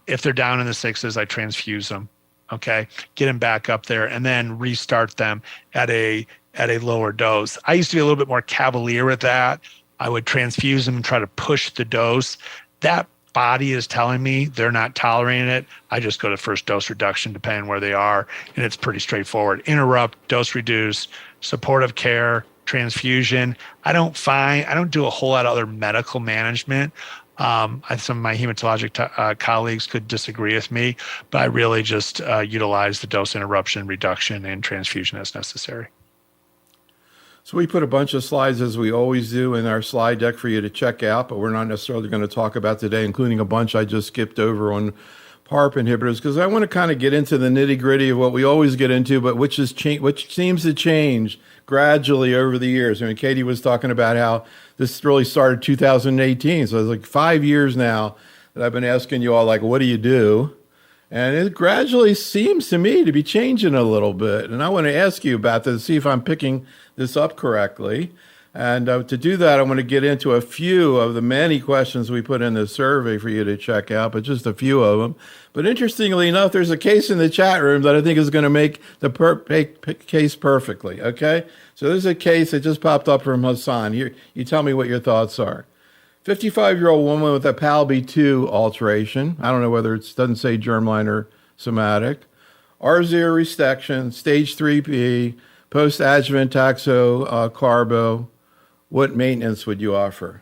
If they're down in the 6s, I transfuse them. Okay, get them back up there and then restart them at a lower dose. I used to be a little bit more cavalier with that. I would transfuse them and try to push the dose. That body is telling me they're not tolerating it. I just go to first dose reduction depending on where they are, and it's pretty straightforward. Interrupt, dose reduce, supportive care, transfusion. I don't do a whole lot of other medical management. Some of my hematologic colleagues could disagree with me, but I really just utilize the dose interruption, reduction, and transfusion as necessary. So we put a bunch of slides, as we always do, in our slide deck for you to check out, but we're not necessarily going to talk about today, including a bunch I just skipped over on PARP inhibitors, because I want to kind of get into the nitty-gritty of what we always get into, but which seems to change gradually over the years. I mean, Katie was talking about how this really started 2018, so it's like 5 years now that I've been asking you all, like, what do you do? And it gradually seems to me to be changing a little bit. And I want to ask you about this, see if I'm picking this up correctly. And to do that, I want to get into a few of the many questions we put in the survey for you to check out, but just a few of them. But interestingly enough, there's a case in the chat room that I think is going to make the case perfectly, okay? So there's a case that just popped up from Hassan. You tell me what your thoughts are. 55-year-old woman with a PALB2 alteration. I don't know whether it doesn't say germline or somatic. R0 resection, stage 3B, post-adjuvant taxo-carbo. What maintenance would you offer?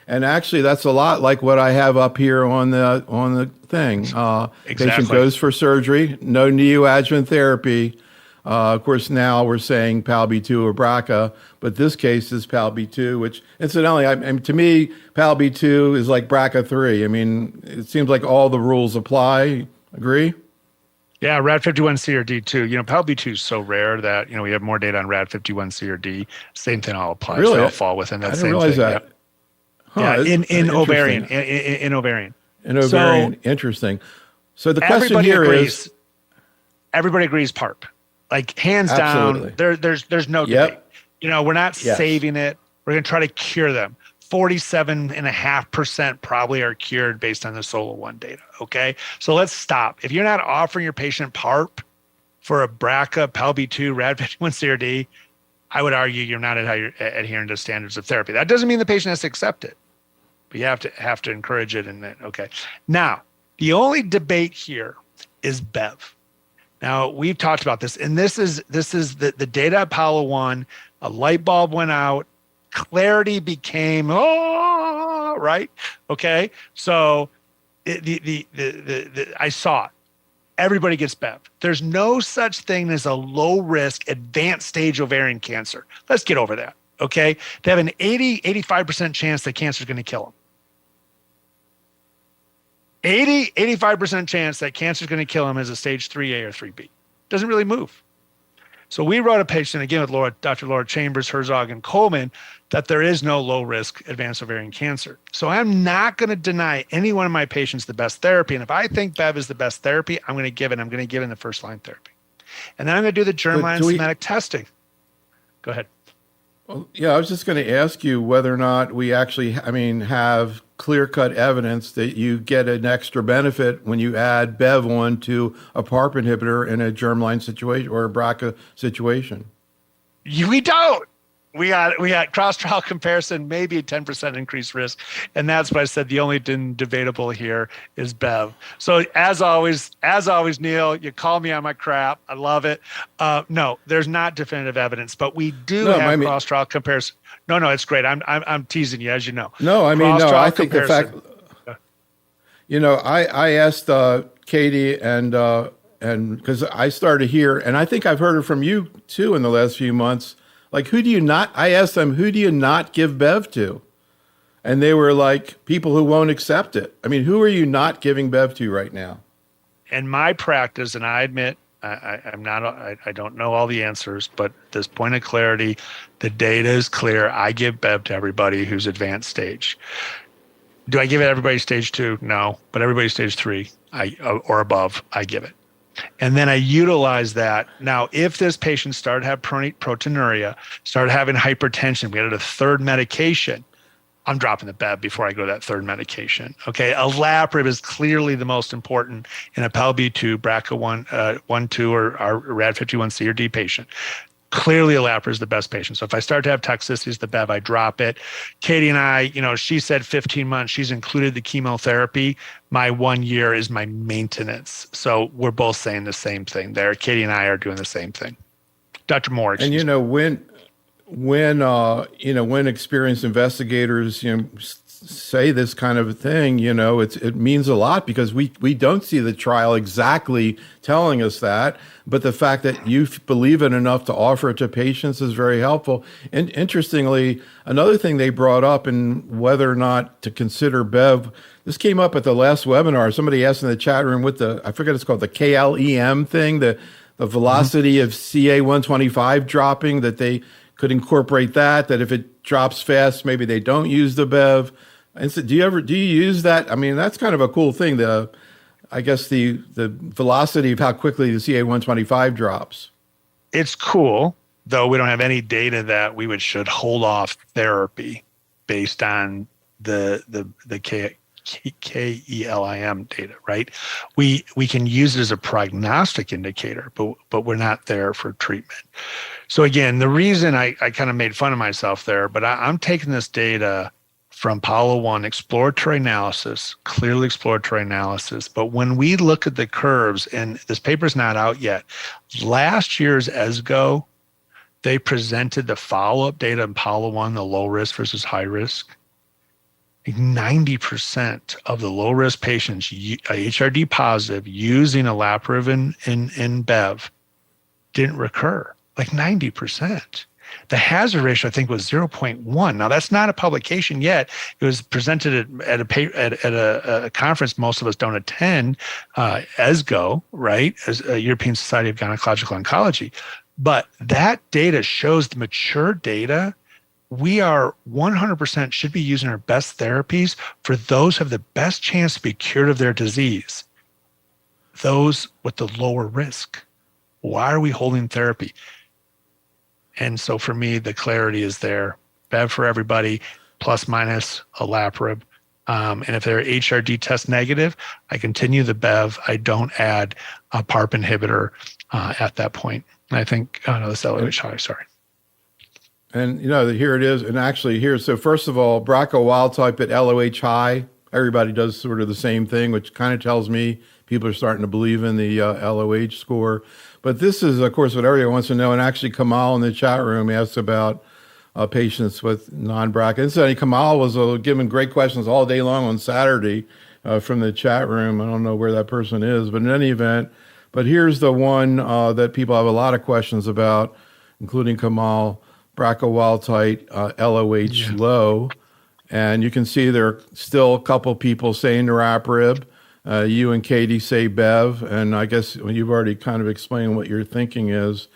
And actually, that's a lot like what I have up here on the thing. Exactly. Patient goes for surgery, no neoadjuvant therapy. Of course, now we're saying PALB2 or BRCA, but this case is PALB2, which incidentally, to me, PALB2 is like BRCA3. I mean, it seems like all the rules apply. Agree? Yeah, RAD51C or D2. PALB2 is so rare that, we have more data on RAD51C or D. Same thing all applies. Really? They all fall within that same thing. I didn't realize that. Yep. Huh, yeah, in ovarian. In ovarian. In ovarian. So, interesting. So the question here agrees. everybody agrees PARP. Like hands Absolutely. down, there's no debate. We're not Yes. saving it. We're going to try to cure them. 47.5% probably are cured based on the SOLO-1 data. Okay. So let's stop. If you're not offering your patient PARP for a BRCA, PALB2, RAD51-CRD, I would argue you're not adhering to standards of therapy. That doesn't mean the patient has to accept it, but you have to encourage it. And then, okay. Now, the only debate here is BEV. Now, we've talked about this, and this is the data Apollo 1, a light bulb went out, clarity became, right? Okay. So I saw it. Everybody gets BEV. There's no such thing as a low risk advanced stage ovarian cancer. Let's get over that. Okay. They have an 85% chance that cancer is going to kill them. 85% chance that cancer is going to kill them as a stage 3A or 3B. Doesn't really move. So we wrote a patient, again, with Dr. Laura Chambers, Herzog, and Coleman, that there is no low-risk advanced ovarian cancer. So I'm not going to deny any one of my patients the best therapy. And if I think BEV is the best therapy, I'm going to give it. I'm going to give it in the first-line therapy. And then I'm going to do the germline somatic testing. Go ahead. Well, yeah, I was just going to ask you whether or not we actually, have clear-cut evidence that you get an extra benefit when you add BEV on to a PARP inhibitor in a germline situation or a BRCA situation. We don't. We got cross-trial comparison, maybe a 10% increased risk. And that's why I said the only debatable here is BEV. So as always, Neil, you call me on my crap. I love it. No, there's not definitive evidence, but we do have cross-trial comparison. No, it's great. I'm teasing you, as you know. No, I think comparison. The fact, I asked Katie and because I started here, and I think I've heard it from you too in the last few months. Like, I asked them, who do you not give BEV to? And they were like, people who won't accept it. Who are you not giving BEV to right now? In my practice, and I admit, I don't know all the answers, but at this point of clarity, the data is clear. I give BEV to everybody who's advanced stage. Do I give it everybody stage 2? No, but everybody stage 3 or above, I give it. And then I utilize that. Now, if this patient started to have proteinuria, started having hypertension, we added a third medication, I'm dropping the BEV before I go to that third medication. Okay, olaparib is clearly the most important in a PALB2, BRCA 2, or RAD51C or D patient. Clearly, olaparib is the best patient. So if I start to have toxicities, the BEV, I drop it. Katie and I, she said 15 months. She's included the chemotherapy. My 1 year is my maintenance. So we're both saying the same thing there. Katie and I are doing the same thing. Dr. Moore, and when experienced investigators say this kind of thing, it means a lot, because we don't see the trial exactly telling us that, but the fact that you believe it enough to offer it to patients is very helpful. And interestingly, another thing they brought up in whether or not to consider BEV, this came up at the last webinar. Somebody asked in the chat room with I forget it's called the KLEM thing, the velocity of CA125 dropping, that they could incorporate that if it drops fast, maybe they don't use the BEV. And so do you use that? That's kind of a cool thing. I guess the velocity of how quickly the CA125 drops. It's cool, though we don't have any data that we should hold off therapy based on the KELIM data, right? We can use it as a prognostic indicator, but we're not there for treatment. So again, the reason I kind of made fun of myself there, but I'm taking this data from Apollo 1 exploratory analysis, clearly exploratory analysis. But when we look at the curves, and this paper's not out yet, last year's ESGO, they presented the follow-up data in Apollo 1, the low risk versus high risk. 90% of the low risk patients, HRD positive, using olaparib and BEV, didn't recur, like 90%. The hazard ratio, I think, was 0.1. Now, that's not a publication yet. It was presented at a conference most of us don't attend, ESGO, right, as a European Society of Gynecological Oncology. But that data shows the mature data. We are 100% should be using our best therapies for those who have the best chance to be cured of their disease, those with the lower risk. Why are we holding therapy? And so for me, the clarity is there. Bev for everybody, plus minus olaparib. And if they're HRD test negative, I continue the Bev. I don't add a PARP inhibitor at that point. And I think, oh no, that's LOH high, sorry. And here it is. And actually here, so first of all, BRCA wild type at LOH high, everybody does sort of the same thing, which kind of tells me people are starting to believe in the LOH score. But this is, of course, what everyone wants to know. And actually, Kamal in the chat room asked about patients with non-BRCA. Incidentally, Kamal was giving great questions all day long on Saturday from the chat room. I don't know where that person is, but in any event, but here's the one that people have a lot of questions about, including Kamal, BRCA wild type, LOH low. And you can see there are still a couple people saying niraparib. You and Katie say Bev, and I guess you've already kind of explained what your thinking is.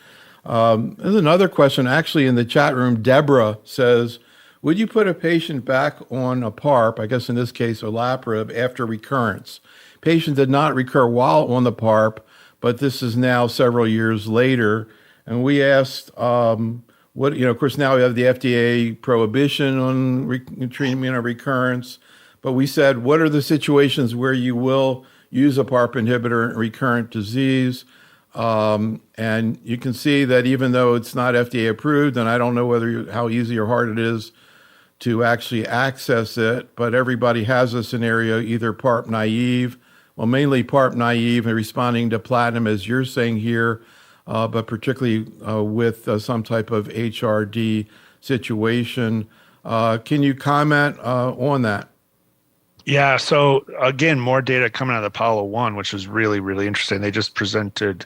There's another question actually in the chat room. Deborah says, would you put a patient back on a PARP, I guess in this case olaparib, after recurrence? Patient did not recur while on the PARP, but this is now several years later. And we asked, of course, now we have the FDA prohibition on treatment of recurrence. But we said, what are the situations where you will use a PARP inhibitor in recurrent disease? And you can see that even though it's not FDA approved, and I don't know how easy or hard it is to actually access it, but everybody has a scenario, either PARP naive, well, mainly PARP naive and responding to platinum, as you're saying here, but particularly with some type of HRD situation. Can you comment on that? Yeah. So again, more data coming out of the Apollo 1, which was really, really interesting. They just presented,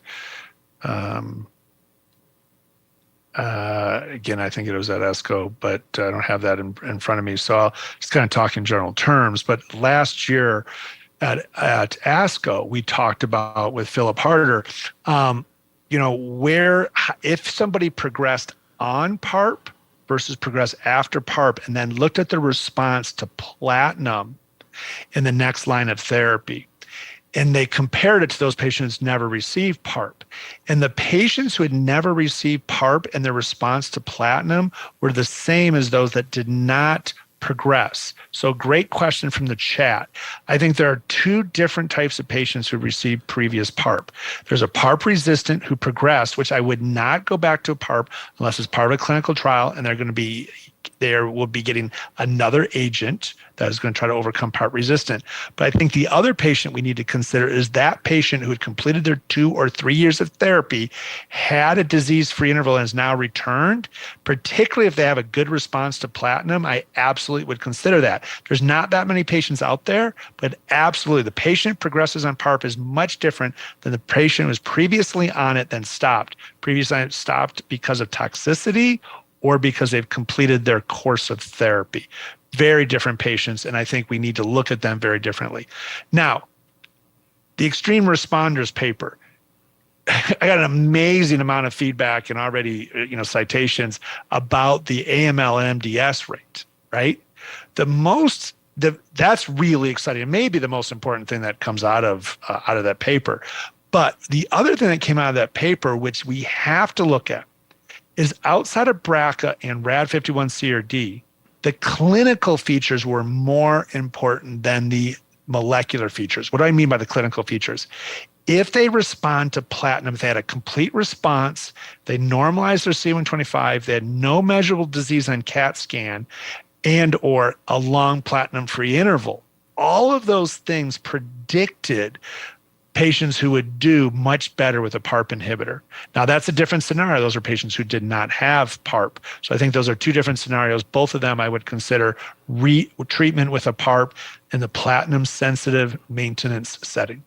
again, I think it was at ESCO, but I don't have that in front of me. So I'll just kind of talk in general terms. But last year at ASCO, we talked about with Philip Harder, if somebody progressed on PARP versus progressed after PARP and then looked at the response to platinum in the next line of therapy. And they compared it to those patients who never received PARP. And the patients who had never received PARP and their response to platinum were the same as those that did not progress. So great question from the chat. I think there are two different types of patients who received previous PARP. There's a PARP resistant who progressed, which I would not go back to a PARP unless it's part of a clinical trial, and they will be getting another agent that is going to try to overcome PARP resistant. But I think the other patient we need to consider is that patient who had completed their 2 or 3 years of therapy, had a disease-free interval and is now returned, particularly if they have a good response to platinum. I absolutely would consider that. There's not that many patients out there, but absolutely the patient progresses on PARP is much different than the patient who was previously on it then stopped. Previously stopped because of toxicity or because they've completed their course of therapy. Very different patients, and I think we need to look at them very differently. Now, the Extreme Responders paper, I got an amazing amount of feedback and already citations about the AML and MDS rate, right? That's really exciting. It may be the most important thing that comes out of that paper. But the other thing that came out of that paper, which we have to look at, is outside of BRCA and RAD51C or D, the clinical features were more important than the molecular features. What do I mean by the clinical features? If they respond to platinum, if they had a complete response, they normalized their C125, they had no measurable disease on CAT scan, and or a long platinum-free interval. All of those things predicted patients who would do much better with a PARP inhibitor. Now, that's a different scenario. Those are patients who did not have PARP. So I think those are two different scenarios. Both of them I would consider treatment with a PARP in the platinum-sensitive maintenance setting.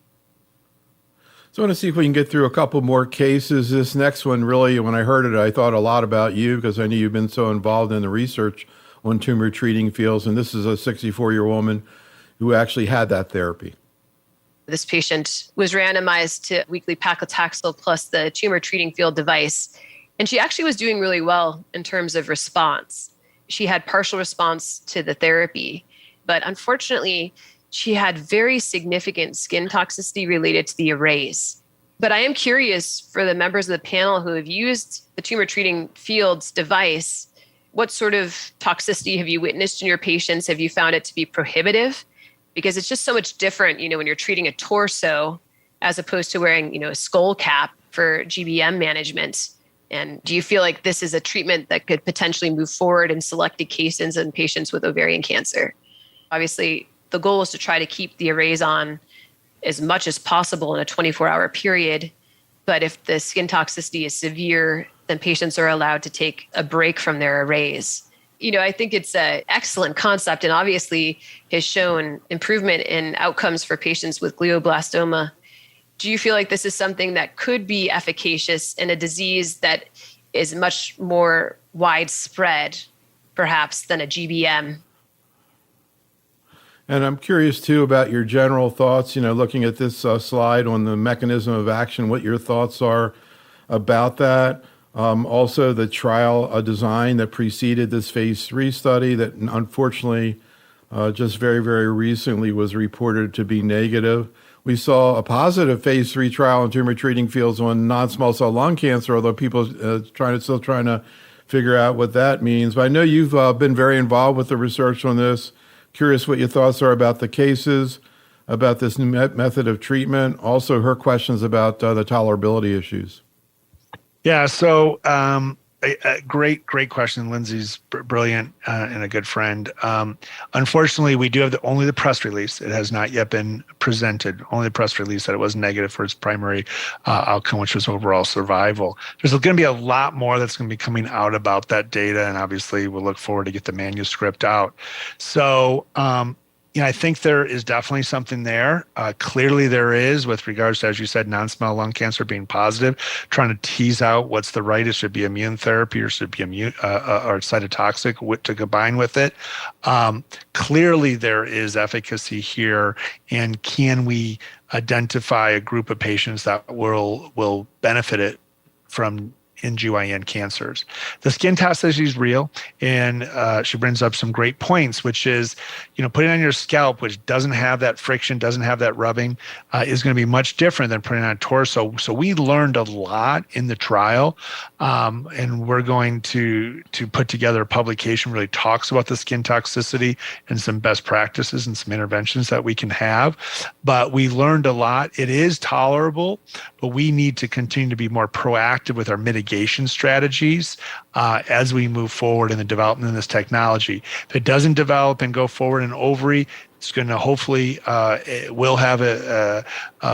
So I want to see if we can get through a couple more cases. This next one, really, when I heard it, I thought a lot about you because I knew you've been so involved in the research on tumor treating fields. And this is a 64-year-old woman who actually had that therapy. This patient was randomized to weekly paclitaxel plus the tumor treating field device. And she actually was doing really well in terms of response. She had partial response to the therapy, but unfortunately, she had very significant skin toxicity related to the arrays. But I am curious for the members of the panel who have used the Tumor Treating Fields device, what sort of toxicity have you witnessed in your patients? Have you found it to be prohibitive? Because it's just so much different, when you're treating a torso as opposed to wearing, a skull cap for GBM management. And do you feel like this is a treatment that could potentially move forward in selected cases in patients with ovarian cancer? Obviously, the goal is to try to keep the arrays on as much as possible in a 24-hour period. But if the skin toxicity is severe, then patients are allowed to take a break from their arrays. I think it's an excellent concept and obviously has shown improvement in outcomes for patients with glioblastoma. Do you feel like this is something that could be efficacious in a disease that is much more widespread, perhaps, than a GBM? And I'm curious, too, about your general thoughts, looking at this slide on the mechanism of action, what your thoughts are about that. Also, the trial design that preceded this phase 3 study that unfortunately just very, very recently was reported to be negative. We saw a positive phase 3 trial in Tumor Treating Fields on non-small cell lung cancer, although people still trying to figure out what that means. But I know you've been very involved with the research on this. Curious what your thoughts are about the cases, about this new method of treatment. Also, her questions about the tolerability issues. Yeah, so a great question. Lindsay's brilliant and a good friend. Unfortunately, we do have only the press release. It has not yet been presented. Only the press release that it was negative for its primary outcome, which was overall survival. There's going to be a lot more that's going to be coming out about that data, and obviously we'll look forward to get the manuscript out. So, I think there is definitely something there. Clearly there is with regards to, as you said, non-small cell lung cancer being positive, trying to tease out what's the right. It should be immune therapy or should be immune or cytotoxic to combine with it. Clearly there is efficacy here. And can we identify a group of patients that will benefit it from NGYN cancers? The skin toxicity is real, and she brings up some great points, which is, putting on your scalp, which doesn't have that friction, doesn't have that rubbing, is going to be much different than putting on a torso. So we learned a lot in the trial, and we're going to put together a publication really talks about the skin toxicity and some best practices and some interventions that we can have. But we learned a lot. It is tolerable, but we need to continue to be more proactive with our mitigation strategies as we move forward in the development of this technology. If it doesn't develop and go forward in ovary, it's going to hopefully it will have a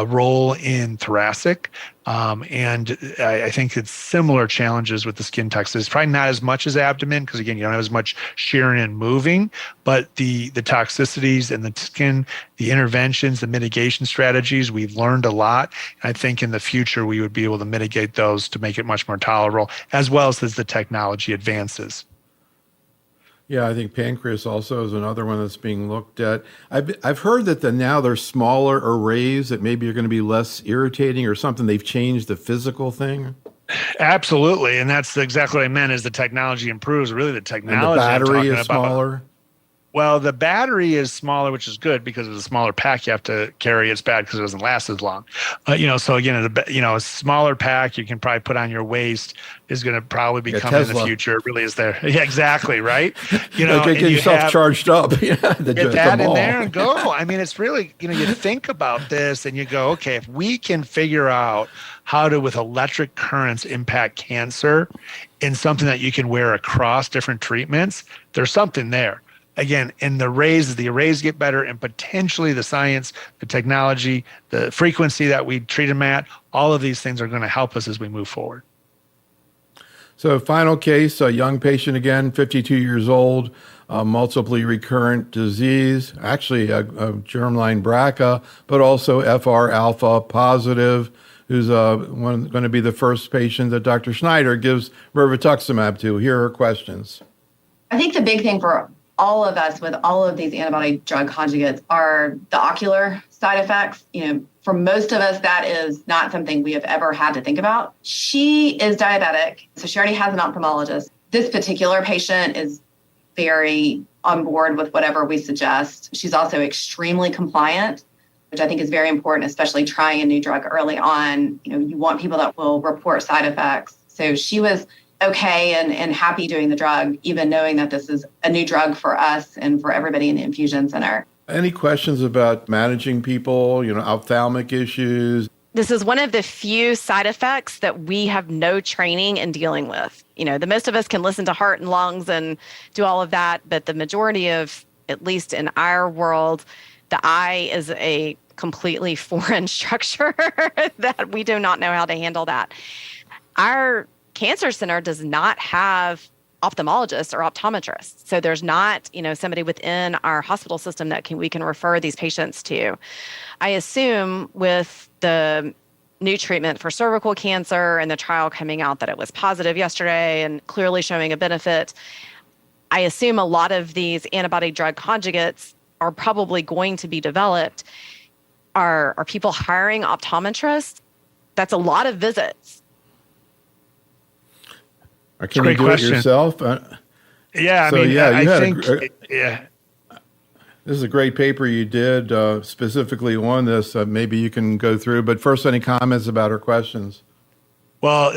role in thoracic. And I think it's similar challenges with the skin toxicity. Probably not as much as abdomen because, again, you don't have as much shearing and moving, but the toxicities and the skin, the interventions, the mitigation strategies, we've learned a lot. And I think in the future, we would be able to mitigate those to make it much more tolerable, as well as the technology advances. Yeah, I think pancreas also is another one that's being looked at. I've heard that now there's smaller arrays that maybe are going to be less irritating or something. They've changed the physical thing. Absolutely, and that's exactly what I meant. As the technology improves, really the technology. And the battery is smaller. Well, the battery is smaller, which is good because of the smaller pack you have to carry. It's bad because it doesn't last as long. So again, a smaller pack you can probably put on your waist is going to probably become in the future. It really is there. Yeah, exactly. Right. Get yourself charged up. Get that in there and go. I mean, it's really, you think about this and you go, okay, if we can figure out how to, with electric currents, impact cancer in something that you can wear across different treatments, there's something there. Again, in the arrays get better, and potentially the science, the technology, the frequency that we treat them at, all of these things are going to help us as we move forward. So final case, a young patient again, 52 years old, multiply recurrent disease, actually a germline BRCA, but also FR alpha positive, who's going to be the first patient that Dr. Schneider gives mirvetuximab to. Here are her questions. I think the big thing for all of us with all of these antibody drug conjugates are the ocular side effects. For most of us, that is not something we have ever had to think about. She is diabetic, so she already has an ophthalmologist. This particular patient is very on board with whatever we suggest. She's also extremely compliant. which I think is very important, especially trying a new drug early on. You want people that will report side effects. So she was okay and happy doing the drug, even knowing that this is a new drug for us and for everybody in the infusion center. Any questions about managing people, ophthalmic issues? This is one of the few side effects that we have no training in dealing with. The most of us can listen to heart and lungs and do all of that, but the majority of, at least in our world, the eye is a completely foreign structure that we do not know how to handle that. Our cancer center does not have ophthalmologists or optometrists. So there's not, somebody within our hospital system that we can refer these patients to. I assume with the new treatment for cervical cancer and the trial coming out that it was positive yesterday and clearly showing a benefit, I assume a lot of these antibody drug conjugates are probably going to be developed. Are people hiring optometrists? That's a lot of visits. Or can you do question. it yourself? Yeah, This is a great paper you did specifically on this. Maybe you can go through. But first, any comments about her questions? Well,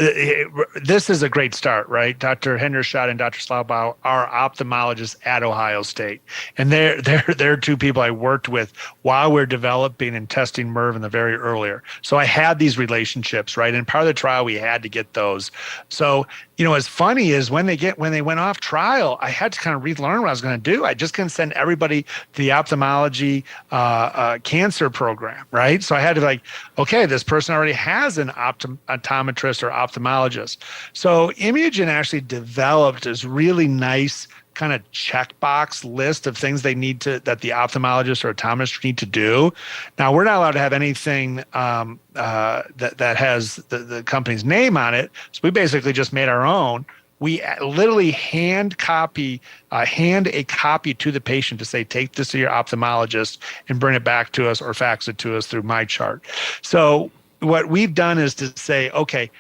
this is a great start, right? Dr. Hendershot and Dr. Slaubau are ophthalmologists at Ohio State. And they're two people I worked with while we're developing and testing MERV in the very earlier. So I had these relationships, right? And part of the trial, we had to get those. So, what's funny is when they went off trial, I had to kind of relearn what I was going to do. I just couldn't send everybody to the ophthalmology cancer program, right? So I had to okay, this person already has an optometrist or ophthalmologist. So Imugen actually developed this really nice kind of checkbox list of things that the ophthalmologist or optometrist need to do. Now, we're not allowed to have anything that has the company's name on it. So we basically just made our own. We literally hand a copy to the patient to say, take this to your ophthalmologist and bring it back to us or fax it to us through MyChart. So what we've done is to say, okay,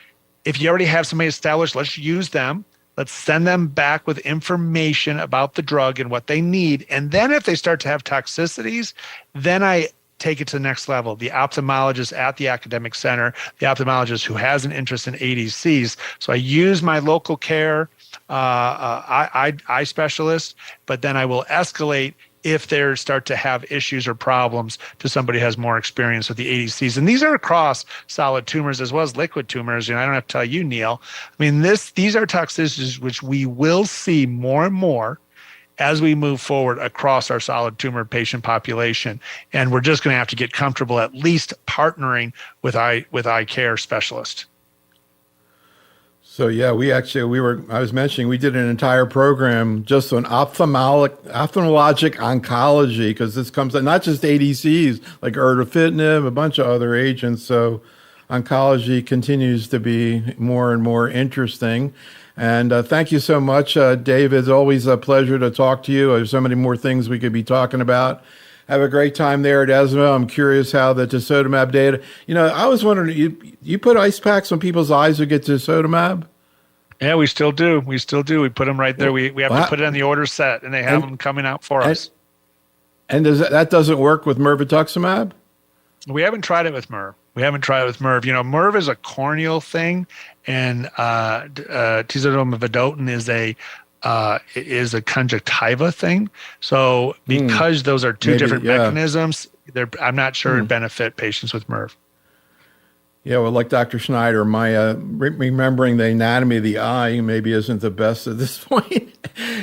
if you already have somebody established, let's use them. Let's send them back with information about the drug and what they need. And then if they start to have toxicities, then I take it to the next level. The ophthalmologist at the academic center, the ophthalmologist who has an interest in ADCs. So I use my local care eye specialist, but then I will escalate if they start to have issues or problems to somebody who has more experience with the ADCs. And these are across solid tumors as well as liquid tumors. I don't have to tell you, Neil. I mean, these are toxicities which we will see more and more as we move forward across our solid tumor patient population. And we're just going to have to get comfortable at least partnering with eye care specialists. So yeah, I was mentioning we did an entire program just on ophthalmologic oncology, because this comes not just ADCs like erdafitinib, a bunch of other agents. So oncology continues to be more and more interesting. And thank you so much, Dave. It's always a pleasure to talk to you. There's so many more things we could be talking about. Have a great time there at ESMO. I'm curious how the tisotumab data. I was wondering, you put ice packs on people's eyes who get tisotumab? Yeah, we still do. We put them right there. We have to put it on the order set, and they have them coming out for us. And that doesn't work with mirvetuximab? We haven't tried it with MERV. MERV is a corneal thing, and tisotumab vedotin is a conjunctiva thing. So because those are two different mechanisms, I'm not sure it'd benefit patients with MERV. Yeah, well, like Dr. Schneider, my remembering the anatomy of the eye maybe isn't the best at this point.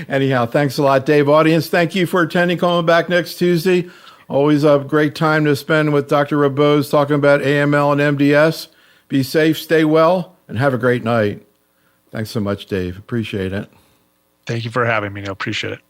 Anyhow, thanks a lot, Dave. Audience, thank you for attending. Coming back next Tuesday. Always a great time to spend with Dr. Rabose talking about AML and MDS. Be safe, stay well, and have a great night. Thanks so much, Dave. Appreciate it. Thank you for having me. I appreciate it.